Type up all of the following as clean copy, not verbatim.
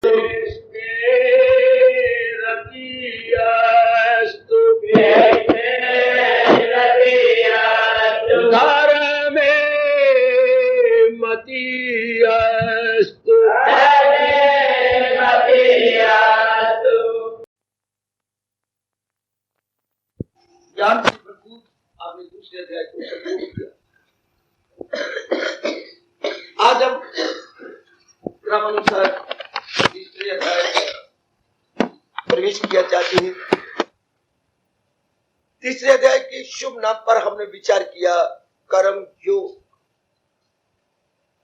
ज्ञान से भरपूर आपने दूसरे अध्याय को संपूर्ण किया। आज हम क्रमानुसार तीसरे अध्याय में प्रवेश किया चाहते हैं। तीसरे अध्याय के शुभ नाम पर हमने विचार किया कर्म योग।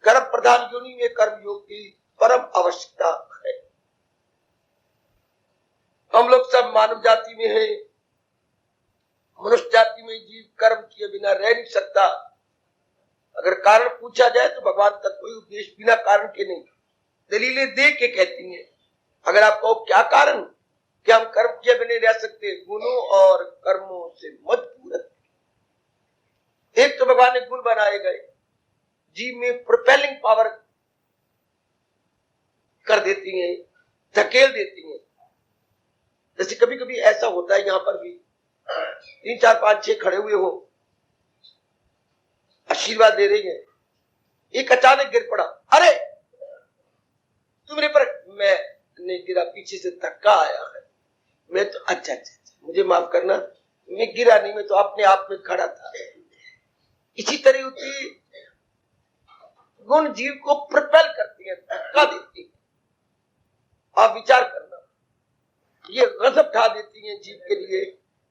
कर्म प्रधान योनि में कर्म योग की परम आवश्यकता है। हम लोग सब मानव जाति में हैं। मनुष्य जाति में जीव कर्म किए बिना रह नहीं सकता। अगर कारण पूछा जाए तो भगवान का कोई उपदेश बिना कारण के नहीं, दलीलें दे के कहती हैं। अगर आप कहो क्या कारण कि हम कर्म किए बिना रह सकते, गुणों और कर्मों से मजबूर। एक तो भगवान ने गुण बनाए गए, जीव में प्रोपेलिंग पावर कर देती हैं, धकेल देती हैं। जैसे कभी कभी ऐसा होता है, यहां पर भी 3 4 5 6 खड़े हुए हो, आशीर्वाद दे रही है, एक अचानक गिर पड़ा, अरे तू मेरे पर, मैं नहीं गिरा, पीछे से धक्का आया है, मैं तो अच्छा मुझे माफ करना, मैं गिरा नहीं, मैं तो अपने आप में खड़ा था। इसी तरह होती गुण जीव को प्रोपेल करती है, धक्का देती है। आप विचार करना, ये गजब ढा देती है, जीव के लिए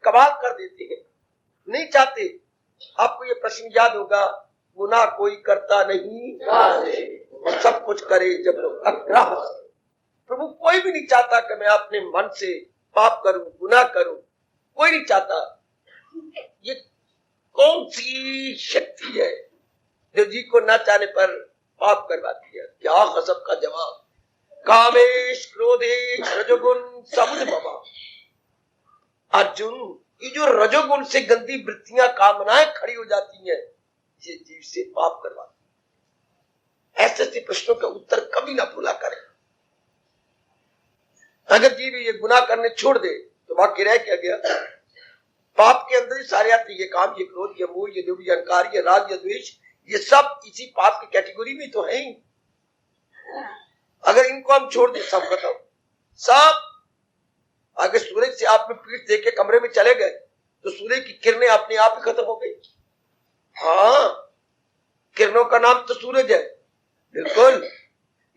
कमाल कर देते हैं। नहीं चाहते। आपको ये प्रश्न याद होगा, गुनाह कोई करता नहीं और सब कुछ करे जब लोग अग्राह। प्रभु कोई भी नहीं चाहता कि मैं अपने मन से पाप करूं, गुनाह करूं, कोई नहीं चाहता। ये कौन सी शक्ति है जो जी को ना चाहने पर पाप करवाती है? क्या गजब का जवाब। कामेश क्रोधेश रजोगुण समुद्भवा। अर्जुन, ये जो रजोगुण से गंदी वृत्तियां कामनाएं खड़ी हो जाती हैं, ये जीव से पाप करवाती है। ऐसे प्रश्नों का उत्तर कभी ना भूला करें। अगर जीव ये गुनाह करने छोड़ दे तो वाक्य रह क्या गया? पाप के अंदर ही सारे आते, ये काम, ये क्रोध, ये मोह, ये लोभ, ये अहंकार, ये राग, ये द्वेष, ये सब इसी पाप की कैटेगरी में तो है ही। अगर इनको हम छोड़ दें, सब खत्म, सब। अगर सूरज से आप में पीठ देके कमरे में चले गए तो सूर्य की किरणें अपने आप ही खत्म हो गई। हाँ, किरणों का नाम तो सूरज है, बिल्कुल।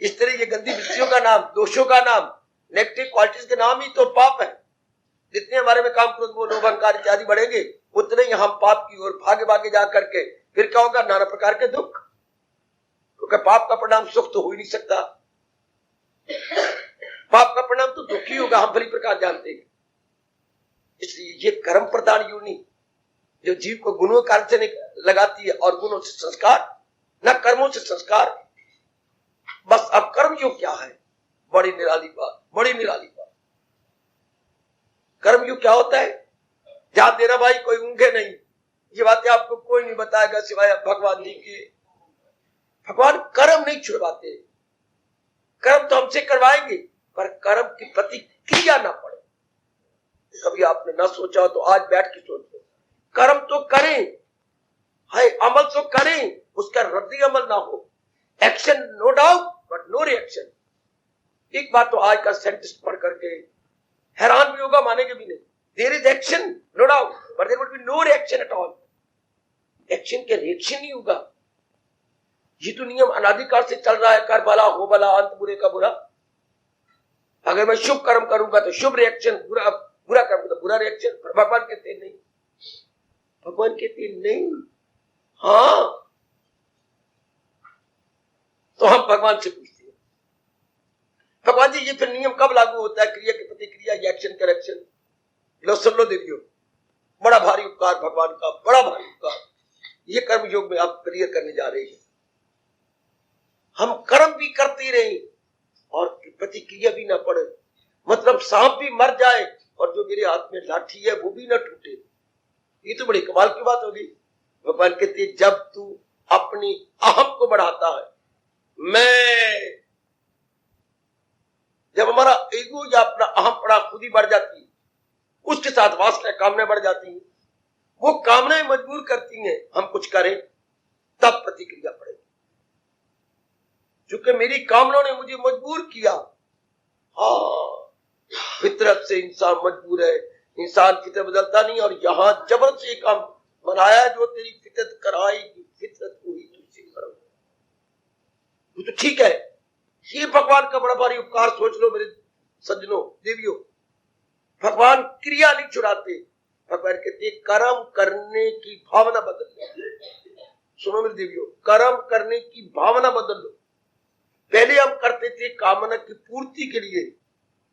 इस तरह ये गंदी वृत्तियों का नाम, दोषों का नाम, नेगेटिव क्वालिटीज के नाम ही तो पाप है। जितने हमारे में काम, क्रोध, मोह, लोभ, अहंकार इत्यादि बढ़ेंगे, उतने ही हम पाप की ओर भागे भागे जा करके फिर क्या होगा? नाना प्रकार के दुख। क्योंकि पाप का परिणाम सुख तो हो ही नहीं सकता। पाप का परिणाम तो दुखी होगा, हम भली प्रकार जानते हैं। इसलिए ये कर्म प्रधान योनि जो जीव को गुणों कारण से लगाती है, और गुणों से संस्कार, न कर्मों से संस्कार। बस अब कर्म योग क्या है? बड़ी निराली बात, बड़ी निराली बात। कर्म योग क्या होता है? ध्यान देना भाई, कोई ऊंघे नहीं। ये बातें आपको कोई नहीं बताएगा सिवाय भगवान जी के। भगवान कर्म नहीं छुड़वाते। कर्म तो हमसे करवाएंगे, पर कर्म की प्रतिक्रिया ना पड़े। कभी आपने ना सोचा तो आज बैठ के सोचो, कर्म तो करें, है अमल तो करें, उसका रद्दी अमल ना हो। Action no doubt but no reaction. एक बात तो आज का सेंटेंस पढ़ करके हैरान भी होगा, मानेंगे भी नहीं। There is action no doubt but there would be no reaction at all. Action के रिएक्शन नहीं होगा। ये तो नियम अनादिकाल से चल रहा है, कर भला हो भला, अंत बुरे का बुरा। अगर मैं शुभ कर्म करूंगा तो शुभ रिएक्शन, बुरा कर्म तो बुरा रिएक्शन। भगवान कहते नहीं, भगवान कहते नहीं। हाँ, तो हम भगवान से पूछते हैं, भगवान जी ये फिर नियम कब लागू होता है? क्रिया की प्रतिक्रिया, एक्शन का रिएक्शन। लो सुन लो देवियों, बड़ा भारी उपकार भगवान का, बड़ा भारी उपकार। ये कर्म योग में आप क्लियर करने जा रहे हैं। हम कर्म भी करते रहे और प्रतिक्रिया भी ना पड़े। मतलब सांप भी मर जाए और जो मेरे हाथ में लाठी है वो भी ना टूटे। ये तो बड़ी कमाल की बात होगी। भगवान कहते हैं, जब तू अपनी अहम को बढ़ाता है, मैं जब हमारा ईगो या अपना अहम पड़ा खुद ही बढ़ जाती है, उसके साथ वासना कामना बढ़ जाती है, वो कामनाएं मजबूर करती हैं हम कुछ करें, तब प्रतिक्रिया पड़ेगी। क्योंकि मेरी कामनाओं ने मुझे मजबूर किया। हाँ, फितरत से इंसान मजबूर है, इंसान फितरत बदलता नहीं, और यहां जबर से काम बनाया जो तेरी फितरत कराएगी, फितरत हुई तुझसे करो, तो ठीक है। ये भगवान का बड़ा भारी उपकार सोच लो मेरे सज्जनों देवियों। भगवान क्रिया नहीं छुड़ाते, भगवान कहते कर्म करने की भावना बदल लो। सुनो मेरे देवियों, कर्म करने की भावना बदल लो। पहले हम करते थे कामना की पूर्ति के लिए,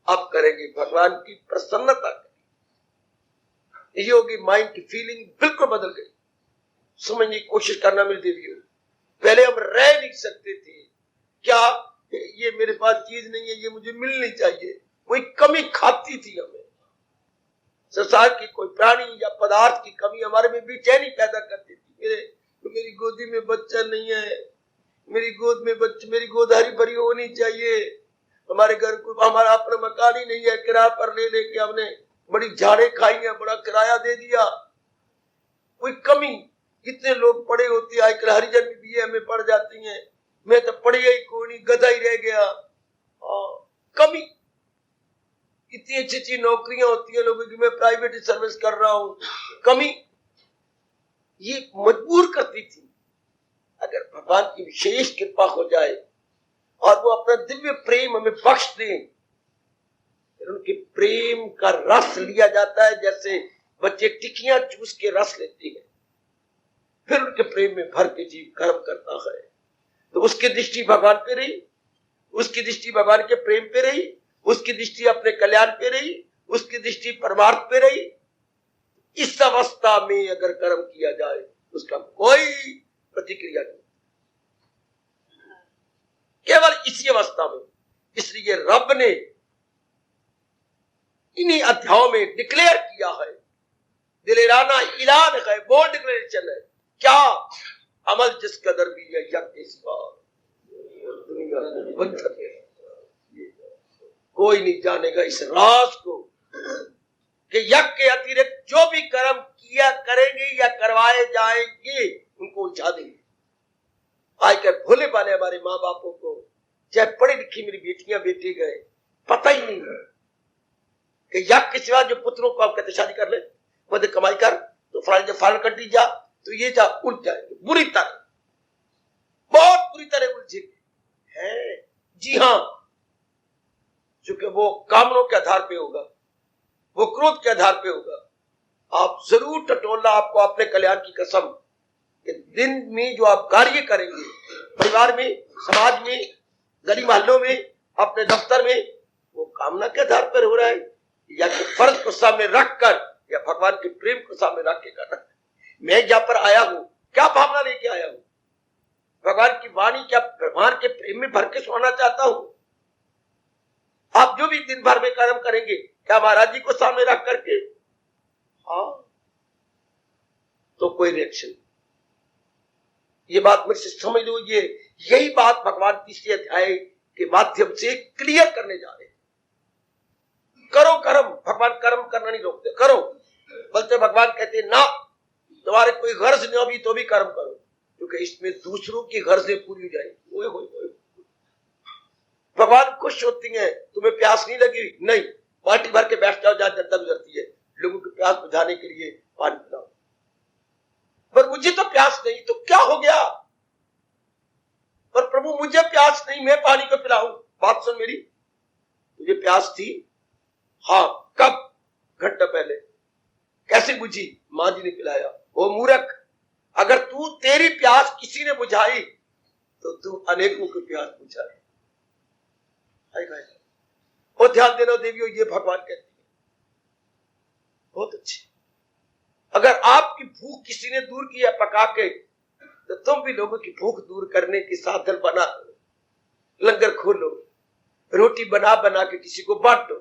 अब करेंगे भगवान की प्रसन्नता के लिए। ये होगी माइंड की फीलिंग बिल्कुल बदल गई। समझने की कोशिश करना मेरे देवियों। पहले हम रह नहीं सकते थे, क्या ये मेरे पास चीज नहीं है, ये मुझे मिलनी चाहिए, कोई कमी खाती थी हमें। संसार की कोई प्राणी या पदार्थ की कमी हमारे में बेचैनी पैदा करती थी। मेरी गोदी में बच्चा नहीं है, मेरी गोद में बच्चे, मेरी गोद हरी भरी होनी चाहिए, हमारे घर को हमारा अपना मकान ही नहीं है, किराया पर ले लेके हमने बड़ी झाड़े खाई है, बड़ा किराया दे दिया, कोई कमी। कितने लोग पढ़े होते, आजकल हरिजन में बीए में पढ़ जाती हैं, मैं तो पढ़ी ही कोई नहीं, गधा ही रह गया। कमी। इतनी अच्छी अच्छी नौकरियां होती है लोगों की, मैं प्राइवेट सर्विस कर रहा हूं, कमी। ये मजबूर करती थी। अगर भगवान की विशेष कृपा हो जाए और वो अपना दिव्य प्रेम हमें बख्श दे, फिर उनके प्रेम का रस लिया जाता है, जैसे बच्चे टिकियां चूस के रस लेते हैं, फिर उनके प्रेम में भर के जीव कर्म करता है। तो उसकी दृष्टि भगवान पे रही, उसकी दृष्टि भगवान के प्रेम पे रही, उसकी दृष्टि अपने कल्याण पे रही, उसकी दृष्टि परमार्थ पे रही। इस अवस्था में अगर कर्म किया जाए उसका कोई प्रतिक्रिया नहीं, केवल इसी अवस्था में। इसलिए रब ने इन्हीं अध्यायों में डिक्लेयर किया है, दिलेराना ऐलान है, बोल्ड डिक्लेरेशन है, क्या अमल जिस कदर भी है यज्ञ के सिवा दुनिया को बंधन है। कोई नहीं जानेगा इस राज को कि यज्ञ के अतिरिक्त जो भी कर्म किया करेंगे या करवाए जाएंगे उनको उलझा देंगे। आज के भोले वाले हमारे माँ बापों को, चाहे पढ़ी लिखी मेरी बेटियां बेटे गए, पता ही नहीं है कि यज्ञ के सिवा जो पुत्रों को आप कहते शादी कर ले, वो कमाई कर, तो फॉरेन कंट्री जा, तो ये जा, उलझ जाएंगे बुरी तरह, बहुत बुरी तरह उलझेंगे है। जी हाँ, क्योंकि वो कामनों के आधार पे होगा, वो क्रोध के आधार पे होगा। आप जरूर टटोलना, आपको अपने कल्याण की कसम, कि दिन में जो आप कार्य करेंगे, परिवार में, समाज में, गली मोहल्लों में, अपने दफ्तर में, वो कामना के आधार पर हो रहा है या कि फर्ज को सामने रखकर या भगवान के प्रेम को सामने रख के करना। मैं जहां पर आया हूं, क्या भावना लेके आया हूं? भगवान की वाणी क्या भगवान के प्रेम में भर के सोना चाहता हूं? आप जो भी दिन भर में कर्म करेंगे, क्या महाराज जी को सामने रख करके? हाँ, तो कोई रिएक्शन। ये बात मेरे से समझ लो, ये यही बात भगवान तीसरे अध्याय के माध्यम से क्लियर करने जा रहे हैं। करो कर्म, भगवान कर्म करना नहीं रोकते, करो। बल्कि भगवान कहते ना, तुम्हारे कोई गर्ज नहीं होगी तो भी कर्म करो, क्योंकि इसमें दूसरों की गर्जें पूरी हो जाएगी। ओए होए होए, भगवान खुश होती हैं। तुम्हें प्यास नहीं लगी? नहीं, बाल्टी भर के बैठ जाओ जहां जनता गुजरती है, लोगों की प्यास बुझाने के लिए पानी पिलाओ। पर मुझे तो प्यास नहीं, तो क्या हो गया? पर प्रभु मुझे प्यास नहीं, मैं पानी को पिलाऊं। बात सुन मेरी, तुझे प्यास थी? हाँ, कब? घंटा पहले। कैसे बुझी? मां जी ने पिलाया। वो मूर्ख, अगर तू तेरी प्यास किसी ने बुझाई तो तू अनेकों की प्यास बुझाए। और ध्यान देना देवियों, ये भगवान कहते हैं बहुत अच्छे। अगर आपकी भूख किसी ने दूर की है पका के, तो तुम भी लोगों की भूख दूर करने के साधन बना दो। लंगर खोलो, रोटी बना बना के किसी को बांटो,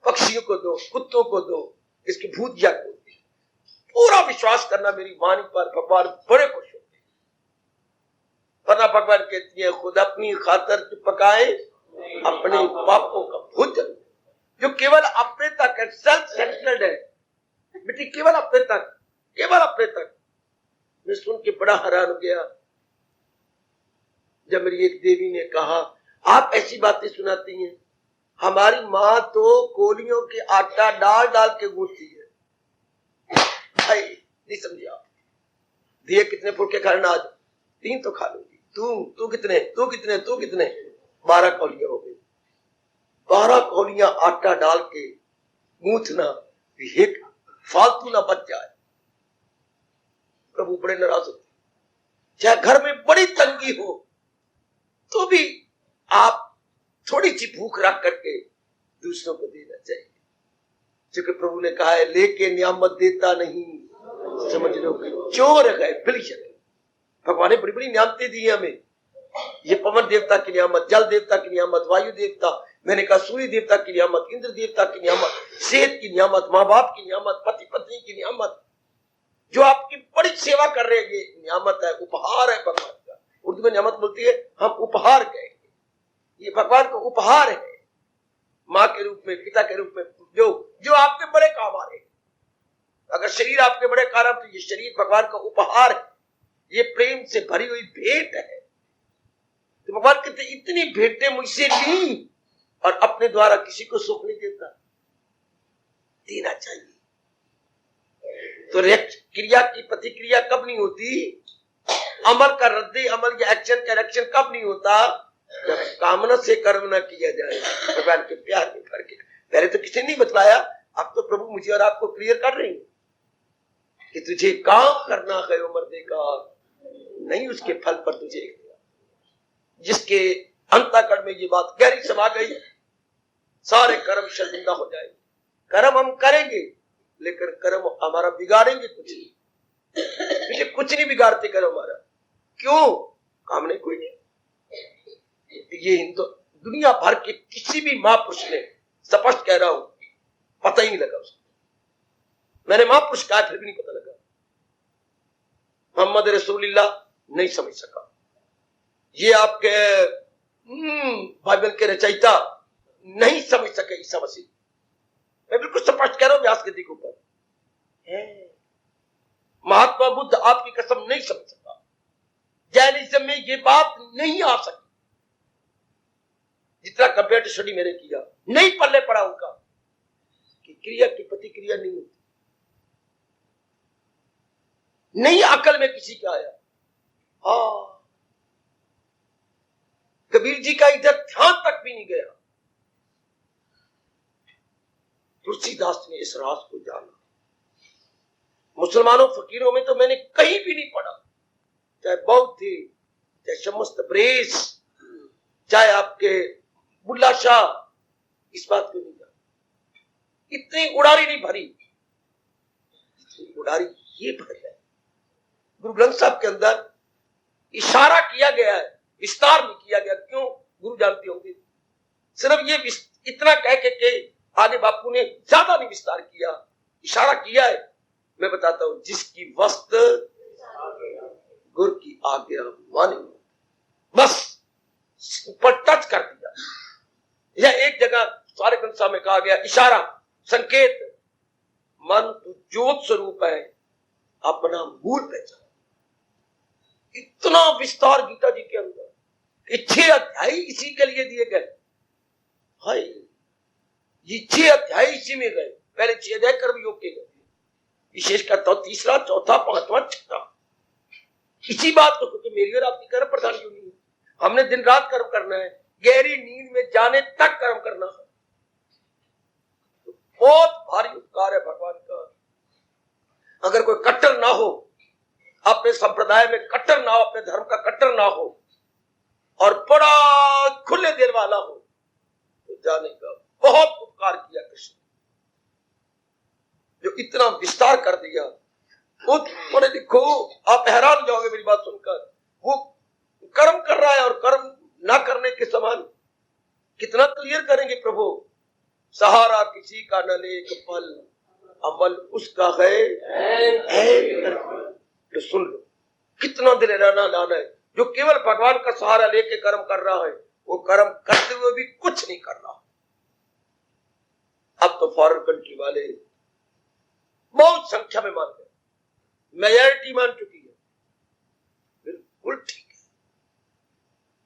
पक्षियों को दो, कुत्तों को दो, इसकी भूतिया को। पूरा विश्वास करना मेरी वाणी पर, भगवान बड़े खुश होते हैं। वरना भगवान कहती है खुद अपनी खातर पकाए, अपने पापों का भुज थी केवल अपने तक, केवल अपने तक। मैं सुन के बड़ा हैरान हो गया जब मेरी एक देवी ने कहा, आप ऐसी बातें सुनाती हैं, हमारी माँ तो कोलियों के आटा डाल डाल के गूंथती है। भाई नहीं समझे आप? दिए कितने फुलके खाने आज? 3 तो खा लूंगी। तू कितने? 12 कौलियां हो गई। 12 कौलियां आटा डाल के गूंथना, एक फालतू ना बच जाए। प्रभु बड़े नाराज होते। चाहे घर में बड़ी तंगी हो तो भी आप थोड़ी सी भूख रख करके दूसरों को देना चाहिए, क्योंकि प्रभु ने कहा है, लेके नियामत देता नहीं, समझ लो कि चोर है, बिल्कुल। भगवान ने बड़ी बड़ी नियामतें दी है हमें। ये पवन देवता की नियामत, जल देवता की नियामत, वायु देवता, मैंने कहा सूर्य देवता की नियामत, इंद्र देवता की नियामत, सेहत की नियामत, माँ बाप की नियामत, पति पत्नी की नियामत, जो आपकी बड़ी सेवा कर रहे हैं, ये नियामत है, उपहार है भगवान का। उर्दू में नियामत बोलती है, हम उपहार कहेंगे। ये भगवान का उपहार है, माँ के रूप में, पिता के रूप में, जो आपके बड़े काम आ रहे हैं। अगर शरीर आपके बड़े काम, तो ये शरीर भगवान का उपहार है, ये प्रेम से भरी हुई भेंट है। तो भगवान कहते इतनी भेंटें मुझसे ली और अपने द्वारा किसी को सुख नहीं देता। देना चाहिए। तो क्रिया की प्रतिक्रिया कब नहीं होती? अमल का रद्द अमल या एक्शन का रिएक्शन कब नहीं होता? जब कामना से कर्म न किया जाए, भगवान के प्यार में करके। पहले तो किसी ने नहीं बतलाया, अब तो प्रभु मुझे और आपको क्लियर कर रहे हैं कि तुझे काम करना है उम्र देगा, नहीं उसके फल पर तुझे। जिसके अंतःकरण में ये बात गहरी समा गई, सारे कर्म शर्मिंदा हो जाएंगे। कर्म हम करेंगे, लेकिन कर्म हमारा बिगाड़ेंगे कुछ नहीं। कुछ नहीं बिगाड़ते कर्म हमारा। क्यों? काम नहीं कोई नहीं। ये हिंदू दुनिया भर के किसी भी महापुरुष ने, स्पष्ट कह रहा हूं, पता ही नहीं लगा उसको। मैंने महापुरुष कहा, फिर भी नहीं पता लगा। मोहम्मद रसूलुल्लाह नहीं समझ सका। ये आपके बाइबल के रचयिता नहीं समझ सके ईसा मसीह। मैं बिल्कुल स्पष्ट कह रहा हूं व्यास गद्दी के ऊपर। महात्मा बुद्ध आपकी कसम नहीं समझ सका। जैनिज्म में ये बात नहीं आ सकी। जितना कंपेयर स्टडी मैंने किया, नहीं पल्ले पड़ा उनका कि क्रिया की प्रतिक्रिया नहीं होती। नहीं अकल में किसी का आया। हाँ, कबीर जी का इधर ध्यान तक भी नहीं गया। तुलसीदास ने इस राज को जाना। मुसलमानों फकीरों में तो मैंने कहीं भी नहीं पढ़ा, चाहे बौद्ध थे, चाहे समस्त ब्रेस, चाहे आपके बुल्ला शाह, इस बात को नहीं जाना। इतनी उड़ारी नहीं भरी, इतनी उड़ारी ये भर है। गुरु ग्रंथ साहब के अंदर इशारा किया गया है, विस्तार नहीं किया गया। क्यों? गुरु जानते होंगे। सिर्फ ये इतना कह के आगे बापू ने ज्यादा नहीं विस्तार किया, इशारा किया है। मैं बताता हूं, जिसकी वस्त गुरु की आज्ञा मानी, बस ऊपर टच कर दिया। यह एक जगह सारे ग्रंथ साहब में कहा गया, इशारा, संकेत, मन तो ज्योत स्वरूप है, अपना मूल पहचान। इतना विस्तार गीता जी के अंदर, 6 अध्याय इसी के लिए दिए गए। हाय, ये 6 अध्याय इसी में गए। पहले 6 अध्याय कर्मयोग के गए, विशेषकर तो तीसरा, चौथा, पांचवा, छठा इसी बात को, क्योंकि मेरी और आपकी कर्म प्रधान क्यों नहीं है? हमने दिन रात कर्म करना है, गहरी नींद में जाने तक कर्म करना है। तो बहुत भारी उपकार है भगवान का। अगर कोई कट्टर ना हो, अपने संप्रदाय में कट्टर ना हो, अपने धर्म का कट्टर ना हो, और बड़ा खुले दिल वाला हो, तो जाने का बहुत उपकार किया कृष्ण, जो इतना विस्तार कर दिया। उन्हें देखो, आप हैरान हो जाओगे मेरी बात सुनकर। वो कर्म कर रहा है और कर्म ना करने के समान कितना क्लियर करेंगे प्रभु। सहारा किसी का न ले एक पल, अमल उसका है। तो सुन लो, कितना दिल लाना है। जो केवल भगवान का सहारा लेके कर्म कर रहा है, वो कर्म करते हुए भी कुछ नहीं कर रहा। अब तो फॉरेन कंट्री वाले बहुत संख्या में मान गए, मेजॉरिटी मान चुकी है, बिल्कुल ठीक है।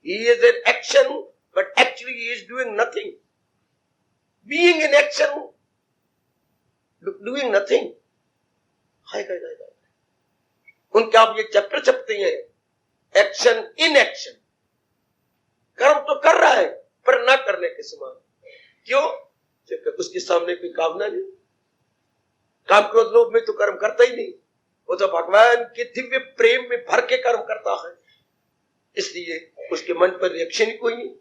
He is in action, but actually he is doing nothing. Being in action, doing nothing. हाय हाय हाय हाय, उनके आप ये चैप्टर छपते हैं, एक्शन इन एक्शन, कर्म तो कर रहा है पर ना करने के समान। क्यों? क्योंकि उसके सामने कोई कामना नहीं, काम क्रोध लोभ में तो कर्म करता ही नहीं, वो तो भगवान के दिव्य प्रेम में भर के कर्म करता है, इसलिए उसके मन पर रिएक्शन ही कोई नहीं।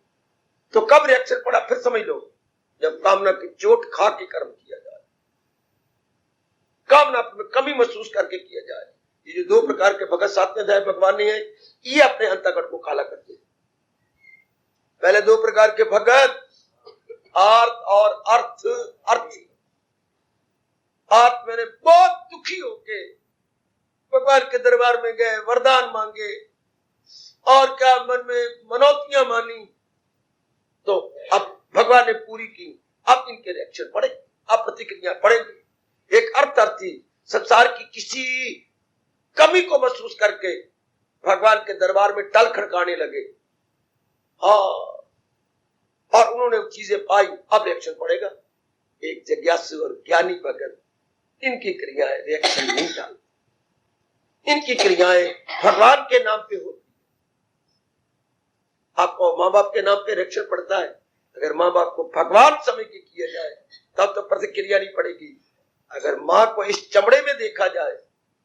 तो कब रिएक्शन पड़ा फिर समझ लो, जब कामना की चोट खा के कर्म किया जाए, कामना में कमी महसूस करके किया जाए। ये जो दो प्रकार के भगत 7वें अध्याय भगवान ने है, ये अपने अंतःकरण को काला करते हैं। पहले दो प्रकार के भगत, आर्त और अर्थ। आर्त मैंने बहुत दुखी होके भगवान के दरबार में गए, वरदान मांगे और क्या मन में मनौतियां मानी, तो अब भगवान ने पूरी की, अब इनके रिएक्शन पड़े, अब प्रतिक्रिया पड़ेगी। एक अर्थार्थी संसार की किसी कमी को महसूस करके भगवान के दरबार में टल खड़काने लगे, हाँ, और उन्होंने चीजें पाई, अब रिएक्शन पड़ेगा। एक जिज्ञासु और ज्ञानी भगत, इनकी क्रियाएं रिएक्शन नहीं डालती, इनकी क्रियाएं भगवान के नाम पे होती। आपको माँ बाप के नाम पे रिएक्शन पड़ता है, अगर माँ बाप को भगवान समझ के किया जाए तब तो प्रतिक्रिया नहीं पड़ेगी। अगर माँ को इस चमड़े में देखा जाए,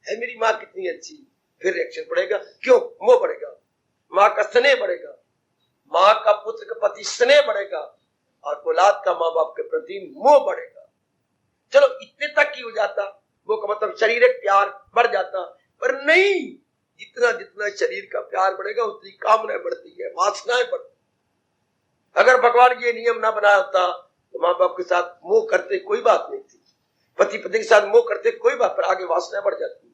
है मेरी माँ कितनी अच्छी, फिर रिएक्शन पड़ेगा। क्यों? मोह बढ़ेगा, माँ का स्नेह बढ़ेगा, माँ का पुत्र के प्रति स्नेह बढ़ेगा और औलाद का माँ बाप के प्रति मोह बढ़ेगा। चलो इतने तक ही हो जाता, वो का मतलब शारीरिक प्यार बढ़ जाता, पर नहीं, जितना जितना शरीर का प्यार बढ़ेगा उतनी कामनाएं बढ़ती है, वासनाएं बढ़ती। अगर भगवान ये नियम ना बनाया होता तो माँ बाप के साथ मोह करते कोई बात नहीं थी, पति पत्नी के साथ मोह करते कोई बात, पर आगे वासनाएं बढ़ जाती।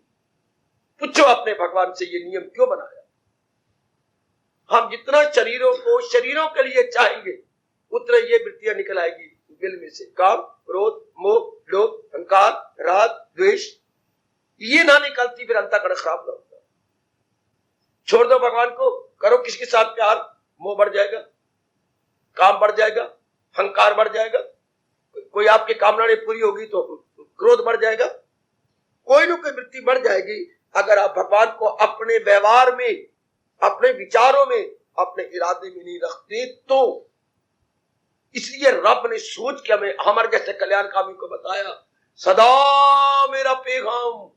पूछो अपने भगवान से ये नियम क्यों बनाया। हम जितना शरीरों को शरीरों के लिए चाहेंगे उतना ये वृत्तियां निकल आएगी दिल में से, काम क्रोध मोह लोभ अहंकार राग द्वेष, ये ना निकलती फिर अंतःकरण खराब ना होता। छोड़ दो भगवान को, करो किसके साथ प्यार, मोह बढ़ जाएगा, काम बढ़ जाएगा, अहंकार बढ़ जाएगा, कोई आपकी कामना नहीं पूरी होगी तो क्रोध बढ़ जाएगा, कोई ना कोई वृत्ति बढ़ जाएगी। अगर आप भगवान को अपने व्यवहार में, अपने विचारों में, अपने इरादे में नहीं रखते तो, इसलिए रब ने सोच के हमें हमारे जैसे कल्याणकामी को बताया, सदा मेरा पैगाम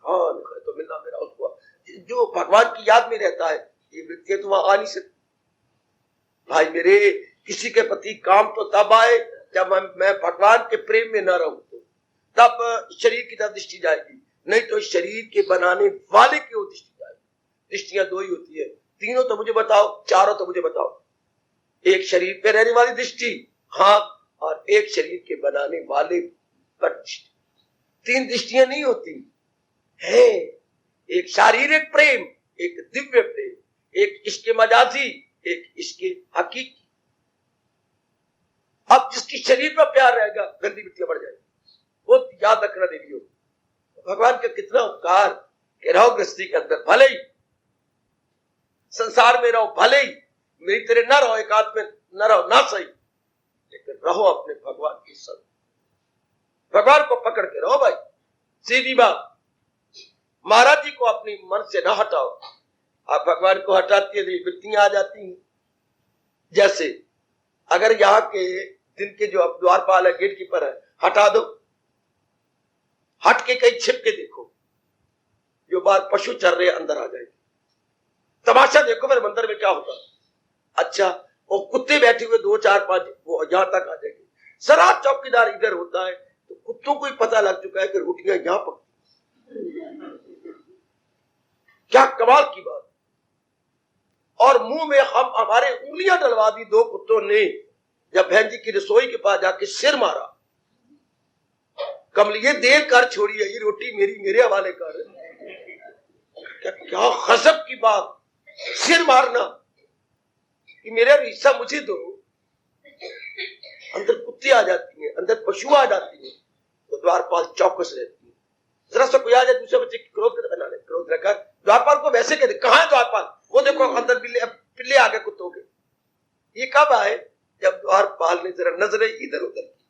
तो मिलना मेरा उसको, जो भगवान की याद में रहता है, ये वृत्तियां तो वहां आ नहीं सकती। भाई मेरे, किसी के प्रति काम तो तब आए जब मैं भगवान के प्रेम में न रहूं, तब शरीर की तरफ दृष्टि जाएगी, नहीं तो शरीर के बनाने वाले की ओर दृष्टि जाएगी। दृष्टियां दो ही होती है, तीनों तो मुझे बताओ, चारों तो मुझे बताओ। एक शरीर पे रहने वाली दृष्टि, हाँ, और एक शरीर के बनाने वाले पर दृष्टि। तीन दृष्टियां नहीं होती है, एक शारीरिक प्रेम, एक दिव्य प्रेम, एक इसके मजाजी, एक इसके हकीकी। अब जिसकी शरीर पर प्यार रहेगा गंदी वृत्तियां बढ़ जाएगी। वो याद रखना देवी हो, भगवान का कितना उपकार कि रहो गृहस्थी के अंदर, भले ही संसार में रहो, भले ही मेरी तेरे न रहो, एक आध में न रहो ना सही, लेकिन रहो अपने भगवान के संग, भगवान को पकड़ के रहो। भाई सीधी बात, महाराज जी को अपनी मन से ना हटाओ। आप भगवान को हटाती है तो वृत्तियां आ जाती हैं। जैसे अगर यहाँ के दिन के जो द्वारपाल है, गेट कीपर है, हटा दो, हट के कहीं छिप के देखो, जो बाहर पशु चर रहे अंदर आ जाएंगे। तमाशा देखो मेरे मंदिर में क्या होगा। अच्छा, वो कुत्ते बैठे हुए 2 4 5 वो यहां तक आ जाएंगे। जरा चौकीदार इधर होता है तो कुत्तों को ही पता लग चुका है कि रोटियां यहां पकती। क्या कमाल की बात। और मुंह में हम हमारे उंगलियां डलवा दी 2 कुत्तों ने, जब बहन जी की रसोई के पास जाके सिर मारा, कमल ये देर कर छोड़ी है, ये रोटी मेरी, मेरे हवाले कर। क्या गजब की बात, सिर मारना कि मेरा हिस्सा मुझे दो। अंदर कुत्ते आ जाती हैं, अंदर पशु आ जाती हैं। तो द्वारपाल चौकस रहती है। जरा सा कोई आ जाए दूसरे बच्चे की क्रोध बना ले, क्रोध रखकर द्वारपाल को वैसे कहते, कहां है द्वारपाल? वो देखो अंदर पिल्ले आ गए कुत्तों के। ये कब आए? जब द्वारपाल ने जरा नजरें इधर उधर की।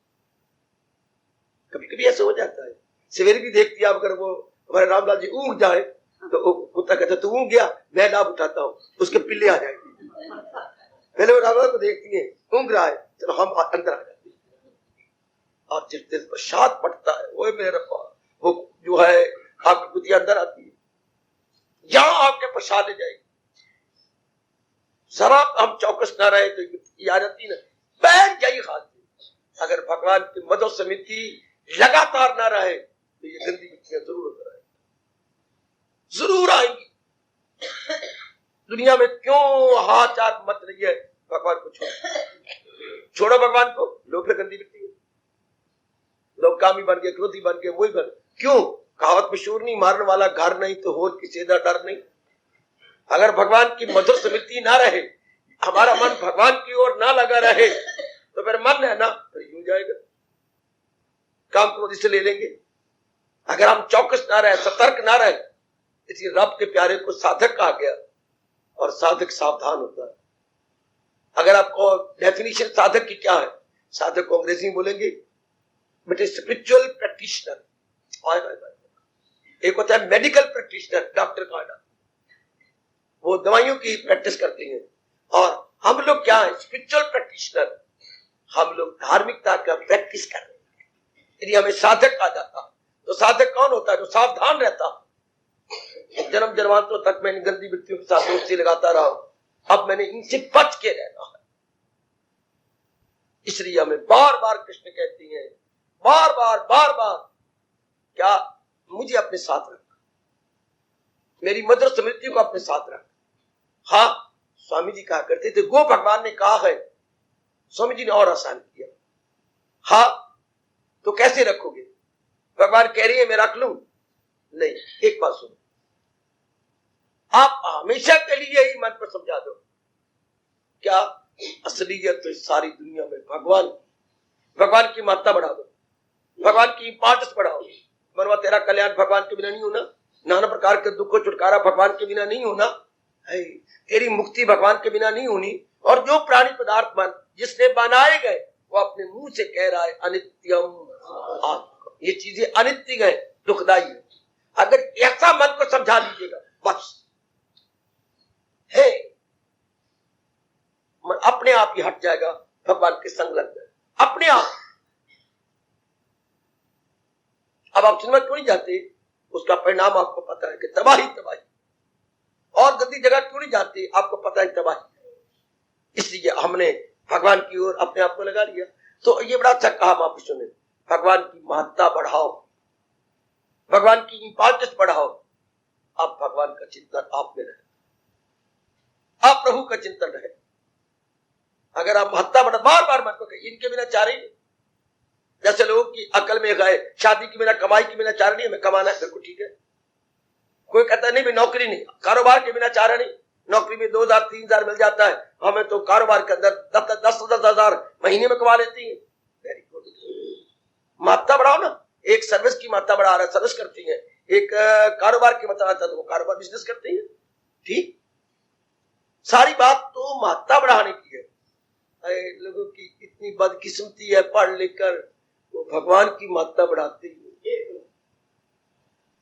कभी कभी ऐसा हो जाता है, सवेरे भी देखती है, अगर वो हमारे रामलाल जी ऊँग जाए तो कुत्ता कहता तू ऊँग गया, मैं लाभ उठाता हूँ, उसके पिल्ले आ जाएंगे। पहले वो रामलाल को देखती है, ऊँग रहा है, चलो हम अंदर आ जाते हैं। और जिस दिन प्रसाद पड़ता है वो मेरे वो जो है आपकी बुद्धि अंदर आती है, जहां आपके प्रसाद ले जाएगी। जरा हम चौकस ना रहे तो आ जाती ना, बैठ जाइए हाथ में। अगर भगवान की मदद समिति लगातार ना रहे तो ये गंदी मिट्टियां जरूर आएंगी। दुनिया में क्यों हाचार मत रही है? भगवान को छोड़ो भगवान को। लोग गंदी मिट्टी है, लोग कामी बन गए, क्रोधी बन गए, वही बन। क्यों? कहावत मशहूर नहीं, मारने वाला घर नहीं तो होर किसी का डर नहीं। अगर भगवान की मधुर स्मृति ना रहे, हमारा मन भगवान की ओर ना लगा रहे, तो फिर मन है ना फिर यूं जाएगा, काम क्रोध से ले लेंगे। अगर हम चौकस ना रहे, सतर्क ना रहे, इसलिए रब के प्यारे को साधक कहा गया, और साधक सावधान होता है। अगर आपको डेफिनेशन साधक की क्या है, साधक को अंग्रेजी में बोलेंगे बट स्पिरिचुअल प्रैक्टिशनर। एक होता है मेडिकल प्रैक्टिशनर, डॉक्टर का आना, वो दवाइयों की प्रैक्टिस करते हैं। और हम लोग क्या है? Spiritual practitioner. हम लोग धार्मिकता का प्रैक्टिस कर रहे हैं, यदि हमें साधक आ जाता। तो साधक कौन होता है? जो सावधान रहता। जन्म जन्मांतरों तक मैंने गंदी वृत्तियों के साथ दोस्ती लगाता रहा, अब मैंने इनसे बच के रहना है। इसलिए हमें बार बार कृष्ण कहती हैं, बार बार क्या? मुझे अपने साथ रख, मेरी मधुर स्मृति को अपने साथ रख। हाँ, स्वामी जी कहा करते थे, गो भगवान ने कहा है, स्वामी जी ने और आसान किया। हाँ, तो कैसे रखोगे? भगवान कह रही है मैं रख लूं? नहीं, एक बात सुनो, आप हमेशा के लिए ही मन पर समझा दो। क्या? असलियत तो सारी दुनिया में भगवान की महत्ता बढ़ा दो, भगवान की इंपॉर्टेंस बढ़ाओ। मनवा तेरा कल्याण भगवान के बिना नहीं होना, नाना प्रकार के दुख को छुटकारा भगवान के बिना नहीं होना है, तेरी मुक्ति भगवान के बिना नहीं होनी। और जो प्राणी पदार्थ मन जिसने बनाए गए, वो अपने मुंह से कह रहा है अनित्यम, ये चीजें अनित्य है, दुखदाई है। अगर ऐसा मन को समझा दीजिएगा, बस है, मन अपने आप ही हट जाएगा, भगवान के संग लग जाए अपने आप। अब आप सिनेमा क्यों नहीं जाते? उसका परिणाम आपको पता है कि तबाही। और गंदी जगह क्यों नहीं जाते? आपको पता है तबाही। इसलिए हमने भगवान की ओर अपने आप को लगा लिया। तो ये बड़ा अच्छा कहा महापुरुषों ने, भगवान की महत्ता बढ़ाओ, भगवान की इंपॉर्टेंस बढ़ाओ। आप भगवान का चिंतन आप में रहे, आप प्रभु का चिंतन रहे। अगर आप महत्ता बढ़ा, बार बार मन को कहिए, इनके बिना चार ही नहीं। जैसे लोगों की अकल में गए, शादी के बिना, कमाई के बिना चार नहीं, हमें कमाना है, बिल्कुल ठीक है। कोई कहता नहीं भाई नौकरी नहीं, कारोबार के बिना चारा नहीं, नौकरी में 2000 3000 मिल जाता है, हमें तो कारोबार के अंदर 10,000 महीने में कमा लेती है। वेरी गुड, महत्ता बढ़ाओ ना। एक सर्विस की महत्ता बढ़ा रहा है, सर्विस करती है, एक कारोबार की महत्ता बढ़ाता है तो वो कारोबार बिजनेस करती है। ठीक, सारी बात तो महत्ता बढ़ाने की है। लोगों की इतनी बदकिस्मती है, पढ़ लिख कर वो भगवान की महत्ता बढ़ाती है,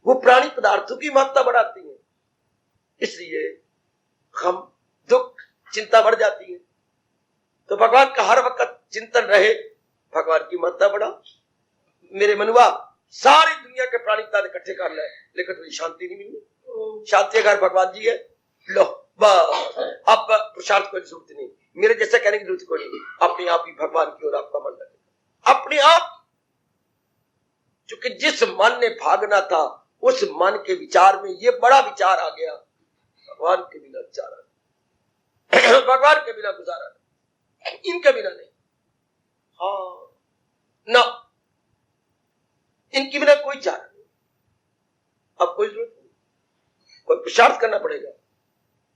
वो प्राणी पदार्थों की महत्ता बढ़ाती है। इसलिए हम दुख चिंता बढ़ जाती है। तो भगवान का हर वक्त चिंतन रहे, भगवान की महत्ता बढ़ा। मेरे मनुआ, सारी दुनिया के प्राणी इकट्ठे कर ले, लेकिन तुम्हें शांति नहीं मिली। शांति अगर भगवान जी है, लो बस, अब पुरुषार्थ कोई जरूरत नहीं, मेरे जैसा कहने की जरूरत कोई नहीं। अपने आप ही भगवान की ओर आपका मन लगे, अपने आप। क्योंकि जिस मन ने भागना था, उस मन के विचार में ये बड़ा विचार आ गया, भगवान के बिना गुजारा भगवान के बिना गुजारा नहीं, इनके बिना नहीं। हाँ ना, इनके बिना कोई चारा नहीं। अब कोई जरूरत नहीं, कोई पुरुषार्थ करना पड़ेगा,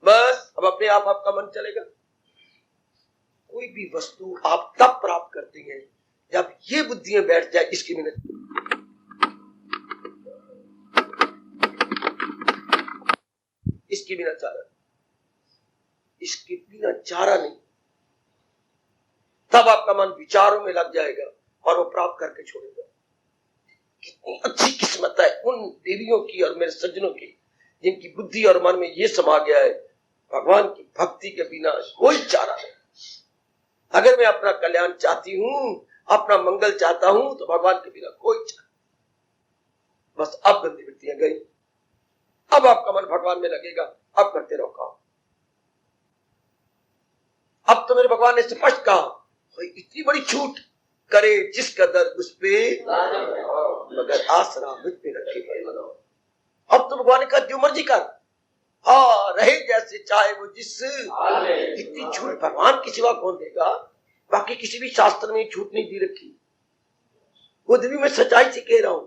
बस अब अपने आप आपका मन चलेगा। कोई भी वस्तु आप तब प्राप्त करते हैं जब ये बुद्धियां बैठ जाए, इसके बिना इसके बिना चारा नहीं, इसके बिना चारा नहीं। तब आपका मन विचारों में लग जाएगा और वो प्राप्त करके छोड़ेगा। कितनी अच्छी किस्मत है उन देवियों की और मेरे सज्जनों की जिनकी बुद्धि और मन में ये समा गया है, भगवान की भक्ति के बिना कोई चारा नहीं। अगर मैं अपना कल्याण चाहती हूं, अपना मंगल चाहता हूं, तो भगवान के बिना कोई चारा। बस अब गंदी वृत्तियां गई, अब आपका मन भगवान में लगेगा, अब करते रहो काम। अब तो मेरे भगवान ने स्पष्ट कहा, इतनी बड़ी छूट करे जिस कदर उस पे मगर आसरा मुझ पे रखे। अब तो भगवान ने कहा जो मर्जी कर, हाँ रहे जैसे चाहे वो जिस। इतनी छूट भगवान की सिवा कौन देगा? बाकी किसी भी शास्त्र में छूट नहीं दी रखी। खुद भी मैं सच्चाई से कह रहा हूं,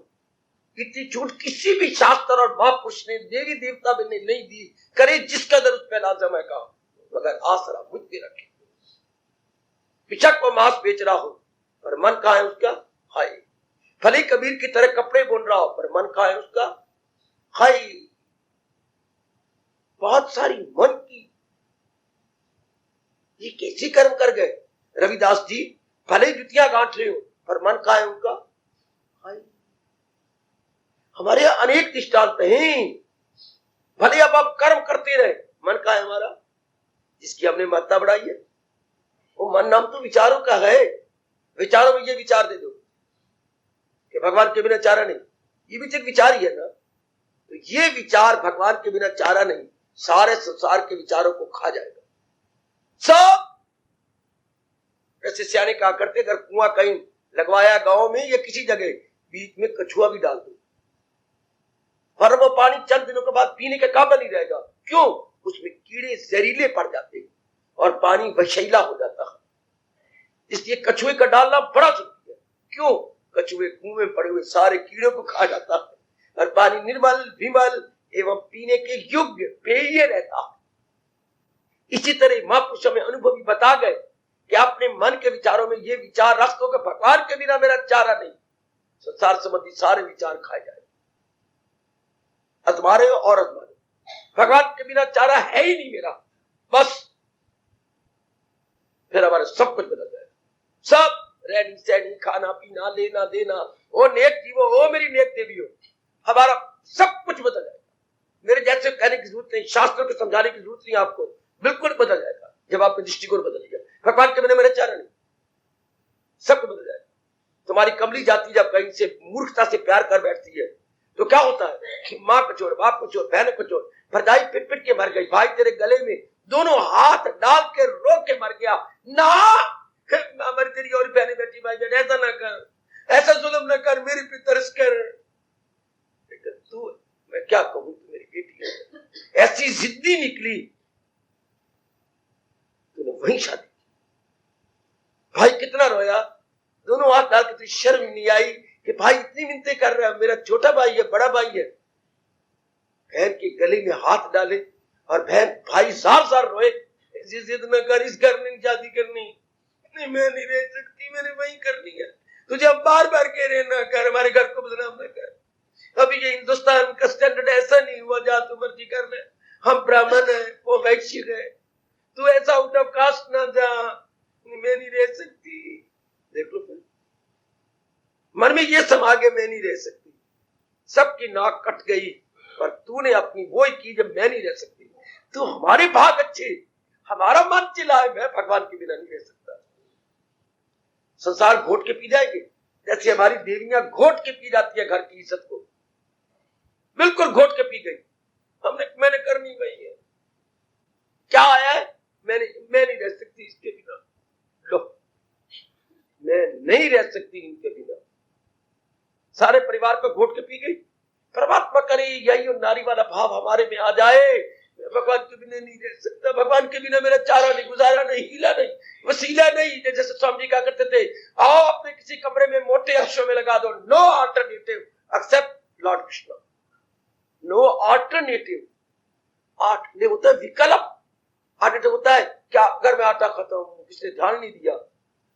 इतनी छूट किसी भी शास्त्र और महापुरुष ने, देवी देवता ने नहीं दी। करे जिस कदर उस पे लाजम है कहा, मगर आसरा मुझ पे रखे। पिछक को मांस बेच रहा हो पर मन कहाँ है उसका? हाय। फली कबीर की तरह कपड़े बुन रहा हो पर मन कहाँ है उसका? हाय। बहुत सारी मन की ये कैसे कर्म कर गए रविदास जी। भले जुतियां गांठ रहे हो पर मन कहाँ है उनका? हाय। हमारे यहाँ अनेक दृष्टांत हैं। भले अब आप कर्म करते रहे, मन कहाँ है हमारा? जिसकी हमने महत्ता बढ़ाई है। वो मन नाम तो विचारों का है। विचारों में ये विचार दे दो कि भगवान के बिना चारा नहीं, ये भी तो एक विचार ही है ना। तो ये विचार भगवान के बिना चारा नहीं, सारे संसार के विचारों को खा जाएगा सब। ऐसे सियाने कहा करते, अगर कुआं कहीं लगवाया गांव में या किसी जगह, बीच में कछुआ भी डाल दो पर वो पानी चंद दिनों के बाद पीने के काबिल नहीं रहेगा। क्यों? उसमें कीड़े जहरीले पड़ जाते हैं और पानी विषैला हो जाता है। इसलिए कछुए का डालना बड़ा जरूरी है। क्यों? कछुए कुएं में पड़े हुए सारे कीड़ों को खा जाता है और पानी निर्मल, विमल एवं पीने के योग्य पेय रहता है। इसी तरह महापुरुषों में अनुभवी बता गए कि अपने मन के विचारों में ये विचार रख दो कि भगवान के बिना मेरा चारा नहीं, संसार संबंधी सारे विचार खाए जाए। अजमारे और अजमारे, भगवान के बिना चारा है ही नहीं मेरा, बस फिर हमारा सब कुछ बदल जाएगा। सब रहनी सहनी, खाना पीना, लेना देना, ओ नेक जीवो, ओ मेरी नेक देवी हो, हमारा सब कुछ बदल जाएगा। मेरे जैसे कहने की जरूरत नहीं, शास्त्रों को समझाने की जरूरत नहीं आपको, बिल्कुल बदल जाएगा जब आपका दृष्टिकोण बदल गया। भगवान के बिना मेरा चारा नहीं, सब कुछ बदल जाएगा। तुम्हारी कमली जाति जब कहीं से मूर्खता से प्यार कर बैठती है तो क्या होता है कि माँ को छोड़, बाप को छोड़, बहन को छोड़, भरजाई पिट पिट के मर गई, भाई तेरे गले में दोनों हाथ डाल के रो के मर गया ना। मर तेरी और बहने बेटी भाई बहन, ऐसा ना कर, ऐसा जुल्म ना कर, मेरे पे तरस कर। तू, मैं क्या कहूं, तू मेरी बेटी है, ऐसी जिद्दी निकली, तूने वही शादी। भाई कितना रोया, दोनों हाथ डाल के, तुझे शर्म नहीं आई कि भाई इतनी मिन्नतें कर रहा है, मेरा छोटा भाई है, बड़ा भाई है। बहन के गले में हाथ डाले और बहन भाई सार सार रोए, ऐसी जिद न कर, इस घर में शादी करनी नहीं, मैं नहीं रह सकती, मैंने वही करनी है। तुझे अब बार बार कह रहे ना कर, हमारे घर को बदनाम न कर। अभी ये हिंदुस्तान का स्टैंडर्ड ऐसा नहीं हुआ, जा तू मर्जी कर ले, हम ब्राह्मण है, वो वैश्य है, तू ऐसा आउट ऑफ कास्ट ना जा, मैं नहीं रह सकती। देख लो फिर मन में ये समा गया, मैं नहीं रह सकती। सबकी नाक कट गई पर तूने अपनी वो ही की जब मैं नहीं रह सकती। तो हमारे भाग अच्छे, हमारा मन चिल्लाए, मैं भगवान के बिना नहीं रह सकता। संसार घोट के पी जाएंगे जैसे हमारी देवियां घोट के पी जाती है घर की इज्जत को, बिल्कुल घोट के पी गई। मैंने करनी वही है। क्या आया है? मैं नहीं रह सकती इसके बिना। लो, मैं नहीं रह सकती इनके बिना। सारे परिवार को घोट के पी गई। परमात्मा करे यही नारी वाला भाव हमारे में आ जाए, मैं भगवान के बिना नहीं रह सकता, भगवान के बिना मेरा चारा नहीं, गुजारा नहीं, हीला नहीं, वसीला नहीं। जैसे स्वामी जी कहा करते थे, आओ अपने किसी कमरे में मोटे अक्षरों में लगा दो, no alternative except Lord Krishna, no alternative. आठ होता है विकल्प, आठ होता है क्या, अगर मैं आटा खाता हूं, किसने ध्यान नहीं दिया,